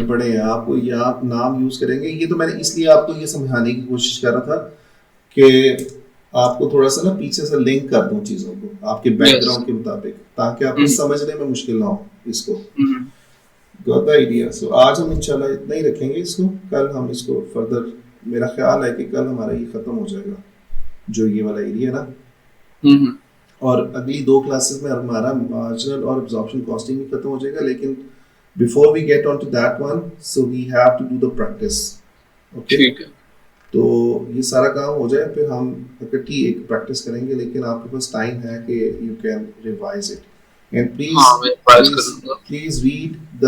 पढ़े हैं आपको यहाँ नाम यूज करेंगे. ये तो मैंने इसलिए आपको ये समझाने की कोशिश कर रहा था कि आपको थोड़ा सा ना पीछे से लिंक कर दूं चीजों को आपके बैकग्राउंड के मुताबिक, ताकि आपको समझने में मुश्किल ना हो इसको. Got the idea. सो आज हम इंशाल्लाह इतना ही रखेंगे इसको. कल हम इसको फर्दर, मेरा ख्याल है कि कल हमारा ये खत्म हो जाएगा जो ये वाला एरिया ना. और अगली 2 क्लासेस में हमारा मार्जिनल और एब्जॉर्प्शन कॉस्टिंग भी खत्म हो जाएगा. लेकिन before we get on to that one, so we have to do the practice. Okay, ठीक है. तो ये सारा काम हो जाए फिर हम इकट्ठी एक प्रैक्टिस करेंगे, लेकिन आपके पास टाइम है कि you can revise it and हाँ मैं पास कर प्लीज लूंगा। Please read the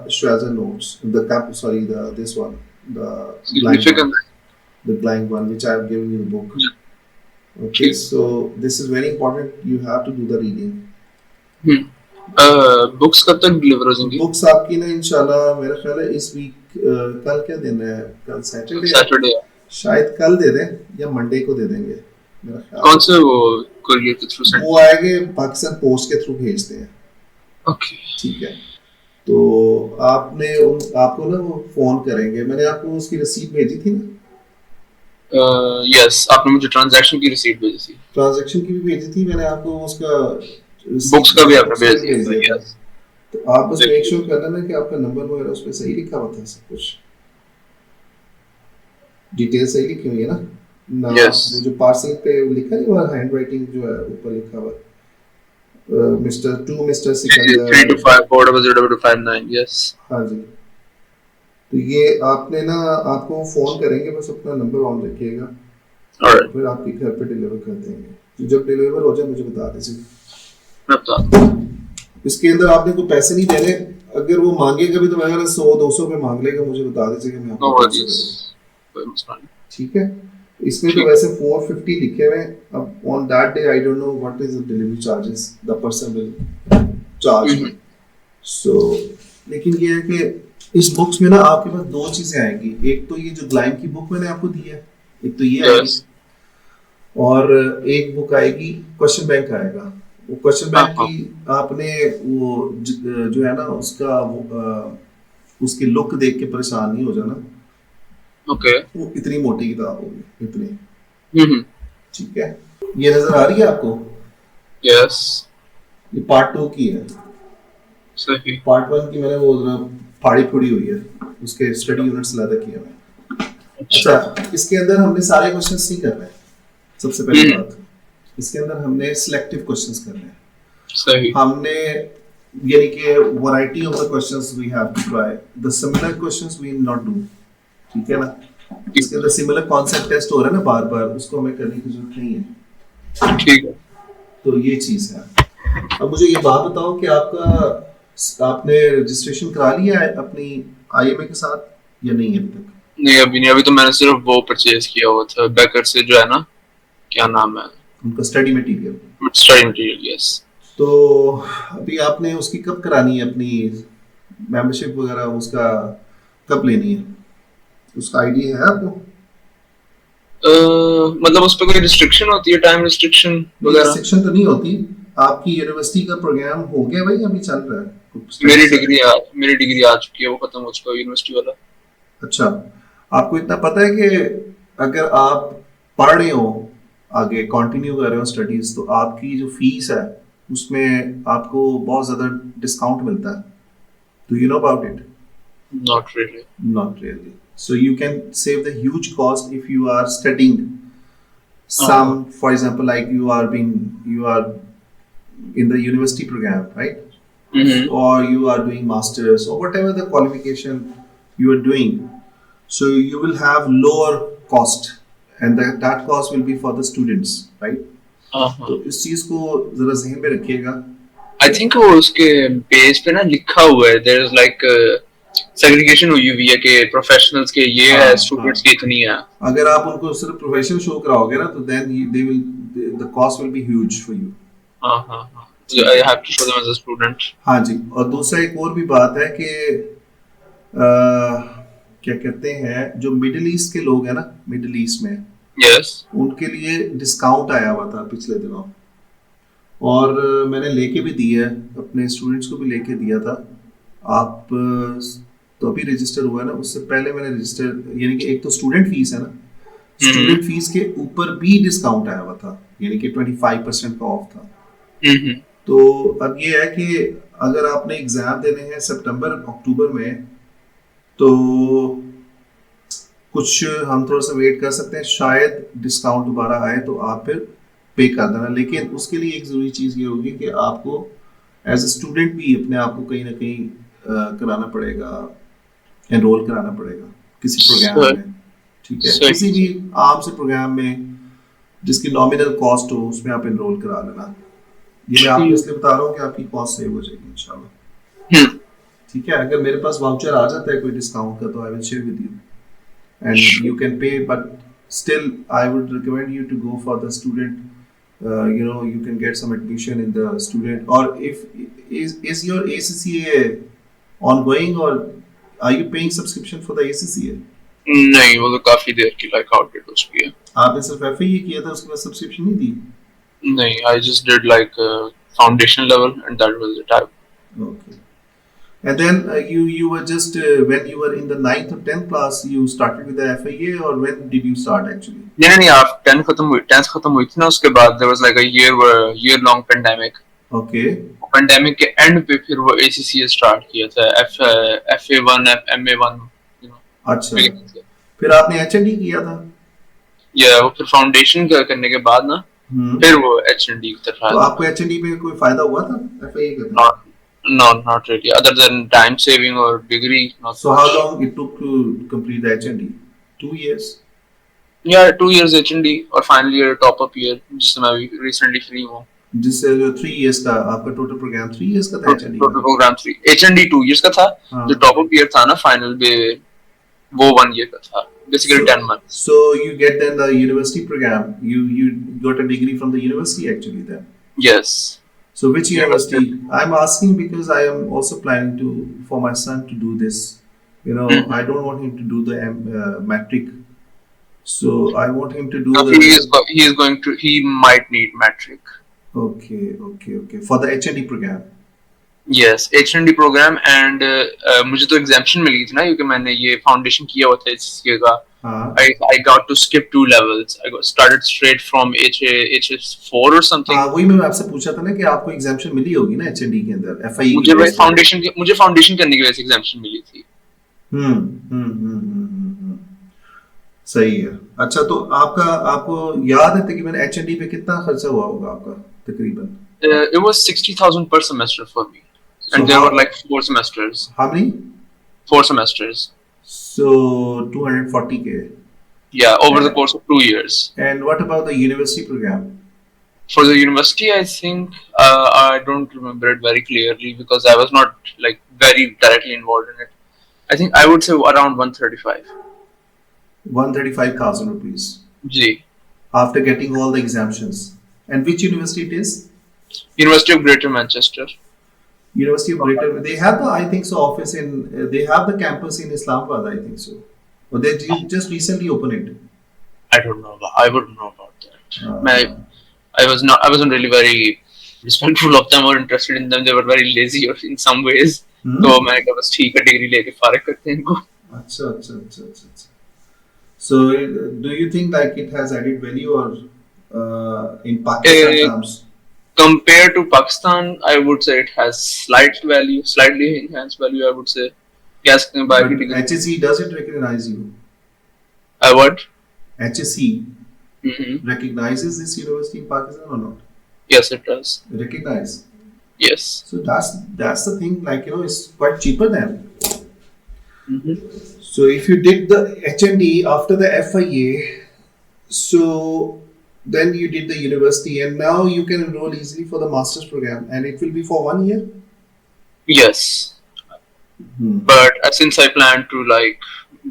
Schweitzer notes, the cap, sorry, the this one, the blank one, significant. the blank one which I have given you the book. Okay, ठीक। so this is very important. You have to do the reading. Books कब तक deliver हो जाएंगी? Books आपकी ना इंशाल्लाह मेरा ख्याल है इस वीक, कल क्या दिन है, कल सैटरडे है, सैटरडे। शायद कल दे दें या मंडे को दे देंगे मेरा ख्याल कौन है। से वो कुरियर के थ्रू सेंड? वो आएंगे पाकिस्तान पोस्ट के थ्रू भेजते हैं। ओके। ठीक है, तो आपको ना वो फोन करेंगे, मैंने आपको उसकी रसीद भेजी थी ना। यस, आपने मुझे ट्रांजैक्शन की रिसीट भेजी थी। ट्रांजैक्शन की भी भेजी थी मैंने आपको, उसका बुक्स का भी आपने भेज भेज दिया दिया था। था। तो आप बस मेक श्योर कर लेना कि आपका नंबर वगैरह उस पर सही लिखा हुआ था, सब कुछ डिटेल सही लिखी हुई है ना। ना Yes. वो जो पार्सल पे लिखा है वो हैंड राइटिंग जो है ऊपर लिखा हुआ मिस्टर सिकंदर 3 to 5 40059। यस। हाँ जी। तो ये आपने ना, आपको फोन करेंगे, बस अपना नंबर ऑन रखिएगा और फिर आपके घर पे डिलीवर कर देंगे। तो जब डिलीवर हो जाए मुझे बता दीजिए। मैं बता दूं। इसके अंदर आपने कोई पैसे नहीं देने, अगर वो मांगेगा भी तो अगर 100-200 रुपये मांग लेगा मुझे बता दीजिएगा, मैं नो आपको पैसे वरीज, दे दूंगा। कोई मसला नहीं। ठीक है, इसमें तो ठीक। वैसे 450 लिखे हुए हैं। अब on that day I don't know what is the delivery charges the person will charge me. So लेकिन ये है कि इस बुक्स में ना आपके पास दो चीजें आएंगी, एक तो ये जो ग्लाइम की बुक मैंने आपको दी है, एक तो ये आएगी, यस। और एक बुक आएगी क्वेश्चन बैंक आएगा। वो क्वेश्चन बैंक हाँ। की आपने वो जो है ना उसका उसकी लुक देख के परेशान नहीं हो जाना। ओके। वो इतनी मोटी किताब होगी, इतनी। हम्म। ठीक है, ये नजर आ रही है आपको? यस। ये पार्ट 2 की है। सही। पार्ट 1 की मैंने वो जरा फाड़ी फूड़ी हुई है, उसके स्टडी यूनिट्स अलग किए हुए। अच्छा, इसके अंदर हमने सारे क्वेश्चंस नहीं कर रहे हैं। सबसे पहली बात, इसके अंदर हमने सिलेक्टिव क्वेश्चंस करने हैं। सही। हमने यानी कि variety of the questions we have to try, the similar questions we will not do. ठीक है ना, इसके अंदर सिमिलर कॉन्सेप्ट टेस्ट हो रहा है ना बार बार, उसको हमें करने की जरूरत नहीं है। ठीक है। तो ये चीज है। अब मुझे ये बात बताओ कि आपने रजिस्ट्रेशन करा लिया है अपनी आईएमए के साथ या नहीं अभी तक? नहीं अभी नहीं, अभी तो मैंने सिर्फ वो परचेज किया हुआ था बेकर से, जो है ना, क्या नाम है, उनका study material. Study material. Yes. तो अभी आपने उसकी कब करानी है अपनी मेंबरशिप वगैरह, उसका कब लेनी है, उसका आइडिया है आपको? मतलब उस पर कोई रिस्ट्रिक्शन होती है, टाइम रिस्ट्रिक्शन वगैरह? रिस्ट्रिक्शन तो नहीं होती। आपकी यूनिवर्सिटी का प्रोग्राम हो गया भाई, अभी चल रहा है? मेरी डिग्री आ चुकी है, वो खत्म हो चुका है यूनिवर्सिटी वाला। अच्छा, आपको इतना पता है कि अगर आप पढ़ रहे हो, आगे कंटिन्यू कर रहे हो स्टडीज, तो आपकी जो फीस है उसमें आपको बहुत ज़्यादा डिस्काउंट मिलता है। Do you know about it? Not really. Not really. So you can save the huge cost if you are studying some, for example, like you are in the university program, right? Or you are doing masters or whatever the qualification you are doing. So you will have lower cost, and that cost will be for the students, right? तो इस चीज को जरा ज़हन में रखिएगा। I think वो उसके पेज पे ना लिखा हुआ है, देयर इज लाइक सेग्रीगेशन हुई हुई है कि प्रोफेशनल्स के ये है, स्टूडेंट्स की इतनी है। अगर आप उनको सिर्फ प्रोफेशन शो कराओगे ना तो then they will, the cost will be huge for you. हां I have to show them as a student. हाँ जी, और दूसरा एक और भी बात है कि क्या कहते हैं, जो मिडिल ईस्ट के लोग हैं ना, मिडिल ईस्ट में, यस, उनके लिए डिस्काउंट आया हुआ था पिछले दिनों, और मैंने लेके भी दिया है, अपने स्टूडेंट्स को भी लेके दिया था। आप तो अभी रजिस्टर हुआ है ना, उससे पहले मैंने रजिस्टर, यानी कि एक तो स्टूडेंट फीस है ना, स्टूडेंट फीस के ऊपर भी डिस्काउंट आया हुआ था, यानी कि 25% का ऑफ था। तो अब ये है कि अगर आपने एग्जाम देने हैं सितंबर अक्टूबर में, तो कुछ हम थोड़ा सा वेट कर सकते हैं, शायद डिस्काउंट दोबारा आए तो आप फिर पे कर देना। लेकिन उसके लिए एक जरूरी चीज़ ये होगी कि आपको एज ए स्टूडेंट भी अपने आप को कहीं ना कहीं कराना पड़ेगा, एनरोल कराना पड़ेगा किसी प्रोग्राम में। ठीक है, सही किसी भी आम से प्रोग्राम में जिसकी नॉमिनल कॉस्ट हो उसमें आप एनरोल करा लेना। ये मैं आपको इसलिए बता रहा हूँ कि आपकी कॉस्ट सेव हो जाएगी इंशाल्लाह। ठीक है, अगर मेरे पास वाउचर आ जाता है कोई डिस्काउंट का तो I will share with you and you can pay, but still I would recommend you to go for the student. You can get some admission in the student, or if is your ACCA ongoing, or are you paying subscription for the ACCA? नहीं, वो तो काफी देर की like outdate हो चुकी है। आपने सिर्फ FIA किया था, उसके बाद सब्सक्रिप्शन नहीं दी? नहीं, I just did like foundation level and that was it. Okay. And then you were just when you were in the 9th or 10th class you started with the FIA, or when did you start actually? नहीं, आप 10th खत्म हुई थी ना, उसके बाद there was like a year long pandemic. Okay. Pandemic के and पे फिर वो ACCA स्टार्ट किया था, FA1 MA1, अच्छा, फिर आपने HND किया था? या वो फिर फाउंडेशन करने के बाद ना फिर वो HND की तरफ आया। तो आपको HND में कोई फायदा हुआ था FIA का? Not really, other than time saving or degree. So how long it took to complete the HND? 2 years? Yeah, 2 years HND और final year top up year जिससे मैं अभी recently free हूँ। जिससे जो 3 years का आपका टोटल प्रोग्राम 3 years का था HND? Total program 3 HND 2 years का था। जो टॉप अप ईयर था ना फाइनल पे वो 1 year का था, basically 10 months. So you get then the university program. You got a degree from the university actually then? Yes. So which university? I'm asking because I am also planning for my son to do this. I don't want him to do the matric. So I want him to do he might need matric. Okay. For the HND program. Yes, HND program and मुझे तो exemption मिली थी ना क्योंकि मैंने ये foundation किया हुआ था HSCA का। I got to skip 2 levels. I got started straight from HS4 or something. वही मैं आपसे पूछा था ना कि आपको exemption मिली होगी ना HND के अंदर FIE मुझे foundation करने की वजह से exemption मिली थी। सही है। अच्छा, तो आपको याद है तकरीबन HND पे कितना खर्चा हुआ होगा आपका तकरीबन? It was 60,000 per semester for me. And there were like 4 semesters. How many? 4 semesters. So 240K. Yeah, over the course of 2 years. And what about the university program? For the university, I think I don't remember it very clearly because I was not like very directly involved in it. I think I would say around 135. 135,000 rupees. Ji. After getting all the exemptions. And which university it is? University of Greater Manchester. University of Greater. They have the, I think so, office in. They have the campus in Islamabad, I think so. Or they just recently opened it. I don't know. I wouldn't know about that. I wasn't really very respectful of them or interested in them. They were very lazy or in some ways. तो मैं कहा बस ठीक है degree लेके फारिग करते हैं इनको। अच्छा। So do you think like it has added value or in Pakistan terms? Compared to Pakistan, I would say it has slightly enhanced value. I would say. Yes, but HSE doesn't recognize you. What? HSE recognizes this university in Pakistan or not? Yes, it does. Recognize. Yes. So that's the thing. Like it's quite cheaper than. So if you did the HND after the FIA, so then you did the university and now you can enroll easily for the master's program and it will be for 1 year? Yes. But since I plan to like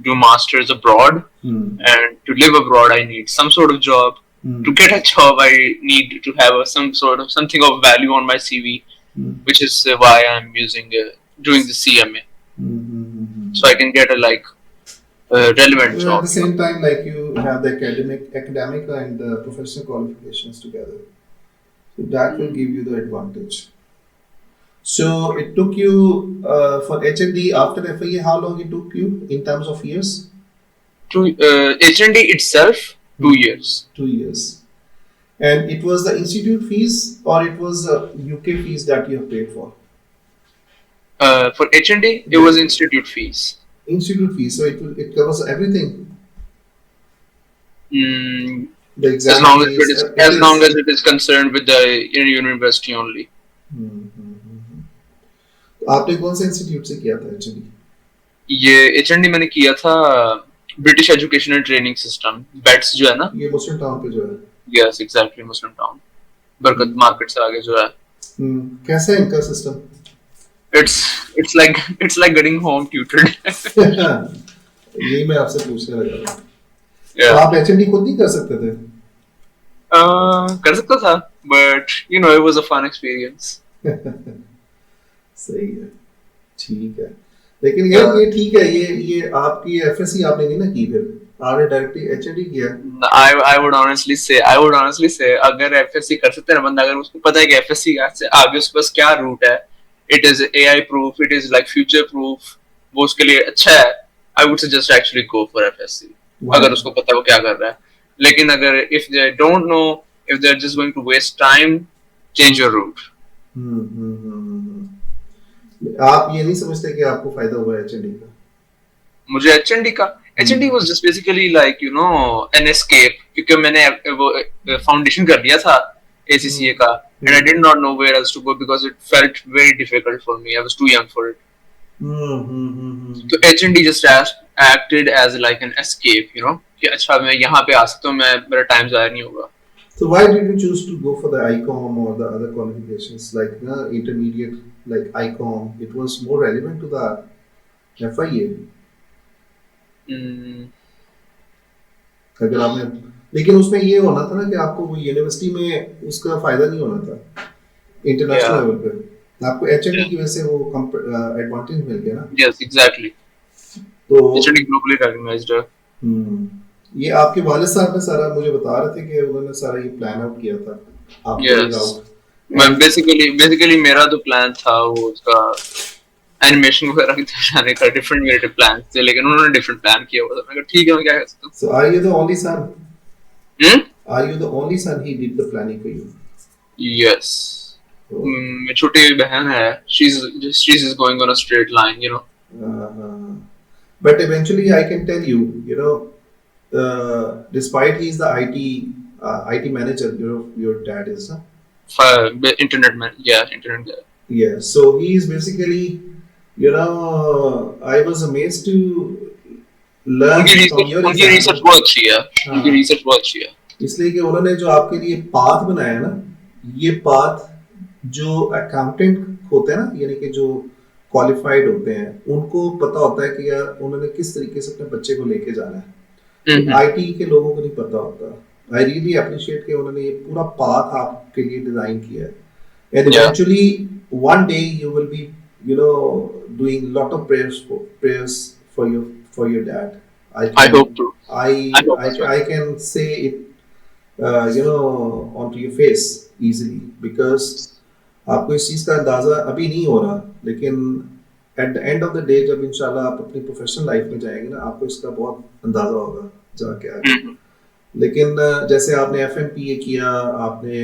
do masters abroad and to live abroad, I need some sort of job. To get a job, I need to have something of value on my CV, which is why I'm doing the CMA. So I can get a relevant job. At the same time, like you have the academic and the professional qualifications together, so that will give you the advantage. So it took you for HND after FIA. How long it took you in terms of years? HND itself, 2 years. 2 years. And it was the institute fees or it was the UK fees that you have paid for? For HND, it was institute fees. Institute fees, so it covers everything. The exam as long as it is concerned with the university only. आपने कौन से institute से किया था HND? ये HND मैंने किया था British education and training system, BETS जो है ना, ये मुस्लिम टाउन पे जो है। यस एग्जैक्टली, मुस्लिम टाउन, बरकत मार्केट से आगे जो है। कैसा है इनका system? It's like getting home tutored. यही मैं आपसे पूछने लगा था। तो Yeah. आप एचएनडी खुद नहीं कर सकते थे? कर सकता था, but you know it was a fun experience. सही है, ठीक है। लेकिन यार ये ठीक है, ये आपकी एफएससी आपने नहीं ना की, फिर आपने डायरेक्टली एचएनडी किया। I would honestly say अगर एफएससी कर सकते हैं ना बंदा, अगर उसको पता है कि एफएससी से आगे उसके पास क्या रूट है, it is AI proof, it is like future proof, वो उसके लिए अच्छा है। I would suggest actually go for FSC अगर उसको पता है वो क्या कर रहा है। लेकिन अगर if they don't know, if they're just going to waste time, change your route. आप ये नहीं समझते कि आपको फायदा हुआ है एचएनडी का? मुझे HND was just basically like you know an escape, क्योंकि मैंने वो फाउंडेशन कर दिया था ACCA का, and I did not know where else to go because it felt very difficult for me. I was too young for it. तो HND just acted as like an escape, you know, कि अच्छा मैं यहाँ पे आ सकता हूँ, मैं मेरा टाइम ज़ाया नहीं होगा। So why did you choose to go for the ICOM or the other qualifications like intermediate like ICOM? It was more relevant to the FIA. अगर आपने, लेकिन उसमें ये होना था ना कि आपको वो यूनिवर्सिटी में उसका फायदा नहीं होना था इंटरनेशनल लेवल पे, आपको एचएनडी की वजह से वो एडवांटेज मिल गया ना। यस एग्जैक्टली, तो एचएनडी ग्लोबली रिकॉग्नाइज्ड है। ये आपके वालिद साहब ने सारा मुझे बता रहे थे कि उन्होंने सारा ये प्लान आउट किया था आपको। मैं बेसिकली मेरा तो प्लान था वो उसका एनिमेशन वगैरह की जाने का, डिफरेंट मेरे प्लान थे, लेकिन उन्होंने डिफरेंट प्लान किया हुआ था। मैं कहा ठीक है, मैं क्या कर सकता हूं। So are you the only son? Are you the only son he did the planning for you? Yes. मेरी छोटी बहन है, she's just going on a straight line, you know. But eventually I can tell you, you know, despite he's the IT manager, your dad is, Internet guy. Yeah, so he is basically, you know, I was amazed to learn from your उनकी research बहुत अच्छी है, उनकी research बहुत अच्छी है। इसलिए कि उन्होंने जो आपके लिए पाथ बनाया ना, ये पाथ जो अकाउंटेंट होते हैं ना, यानी कि जो क्वालिफाइड होते हैं, उनको पता होता है कि यार उन्होंने किस तरीके से अपने बच्चे को लेके जाना है। आईटी के लोगों को नहीं पता होता। आई रियली अप्रिशिएट कि उन्होंने ये पूरा पाथ आपके लिए डिजाइन किया है, and eventually one day you will be, you know, doing lot of prayers for your dad. I hope to. I can say it, you know, onto your face easily because आपको इस चीज़ का अंदाज़ा अभी नहीं हो रहा, लेकिन at the end of the day जब इंशाल्लाह आप अपनी प्रोफेशनल लाइफ में जाएंगे ना, आपको इसका बहुत अंदाज़ा होगा जाके आगे। लेकिन जैसे आपने FMPA किया, आपने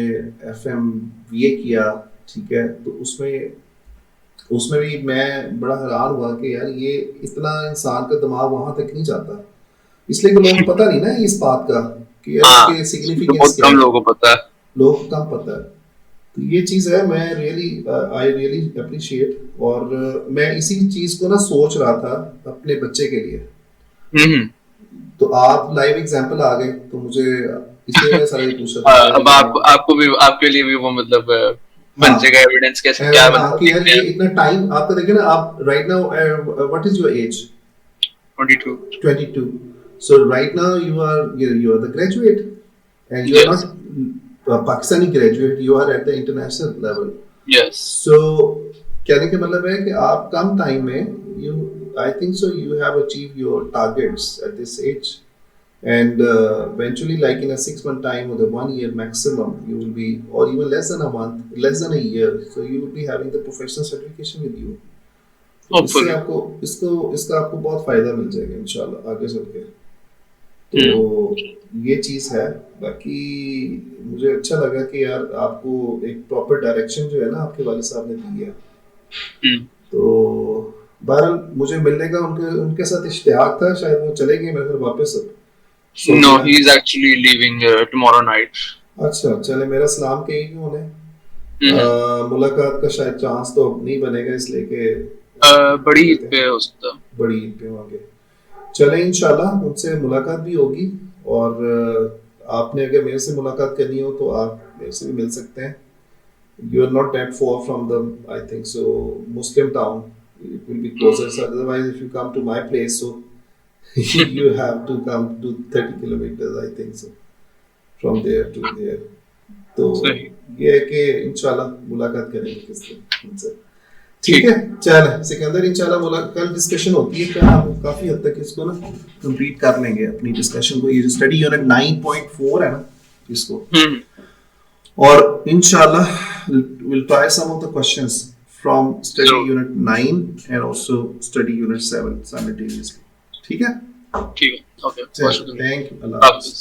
FMVA किया, ठीक है, तो उसमें भी मैं बड़ा हैरान हुआ कि यार ये इतना इंसान का दिमाग वहां तक नहीं जाता, इसलिए कि लोगों को पता नहीं ना इस बात का कि इसके सिग्निफिकेंस क्या है, लोगों को कम पता है। तो ये चीज़ है, मैं आई रियली अप्रिशिएट, और मैं इसी चीज़ को ना सोच रहा था अपने बच्चे के लिए। तो आप लाइव एग्जांपल आ गए, तो मुझे इसलिए मैं सारा ये पूछ रहा था। अब आपको भी, आपके लिए भी वो मतलब बन जाएगा एविडेंस कैसे क्या बनता है। यार ये इतना टाइम आपका देखिए ना, आप right now what is your age? 22. So right now you are the graduate, and you are not a Pakistani graduate, you are at the international level. Yes. So कहने का मतलब है कि आप कम टाइम में I think so you have achieved your targets at this age, and eventually like in a 6 month time or the 1 year maximum you will be, or even less than a month, less than a year, so you will be having the professional certification with you. इससे आपको इसका आपको बहुत फायदा मिल जाएगा इंशाल्लाह आगे चल के। तो ये चीज़ है। बाकी मुझे अच्छा लगा कि यार आपको एक प्रॉपर डायरेक्शन जो है ना आपके वालिद साहब ने दी है। तो बहरहाल मुझे मिलने का उनके साथ इश्तिहाक था, शायद वो चले गए मेरे घर वापस अब। No, he is actually leaving tomorrow night. अच्छा, चले मेरा सलाम कहिए उन्हें। मुलाकात का शायद चांस तो अब नहीं बनेगा, इसलिए कि बड़ी ईद पे हो सकता है। बड़ी ईद पे होंगे। चले इंशाल्लाह उनसे मुलाकात भी होगी, और आपने अगर मेरे से मुलाकात करनी हो तो आप मेरे से भी मिल सकते हैं. You are not that far from the, I think so, Muslim town. It will be closer. So otherwise, if you come to my place, so you have to come to 30 kilometers, I think so, from there to there. तो ये है कि इंशाल्लाह मुलाकात करेंगे किस दिन उनसे. ठीक है, चल सिकंदर, इंशाल्लाह मुलाकात, कल डिस्कशन होती है, कल हम काफी हद तक इसको ना कंप्लीट कर लेंगे अपनी डिस्कशन को. ये जो स्टडी यूनिट 9.4 है ना, इसको, और इंशाल्लाह we'll try some of the questions from study unit 9 and also study unit 7 simultaneously. ठीक है, ठीक है, ओके, थैंक यू, अल्लाह हाफ़िज़.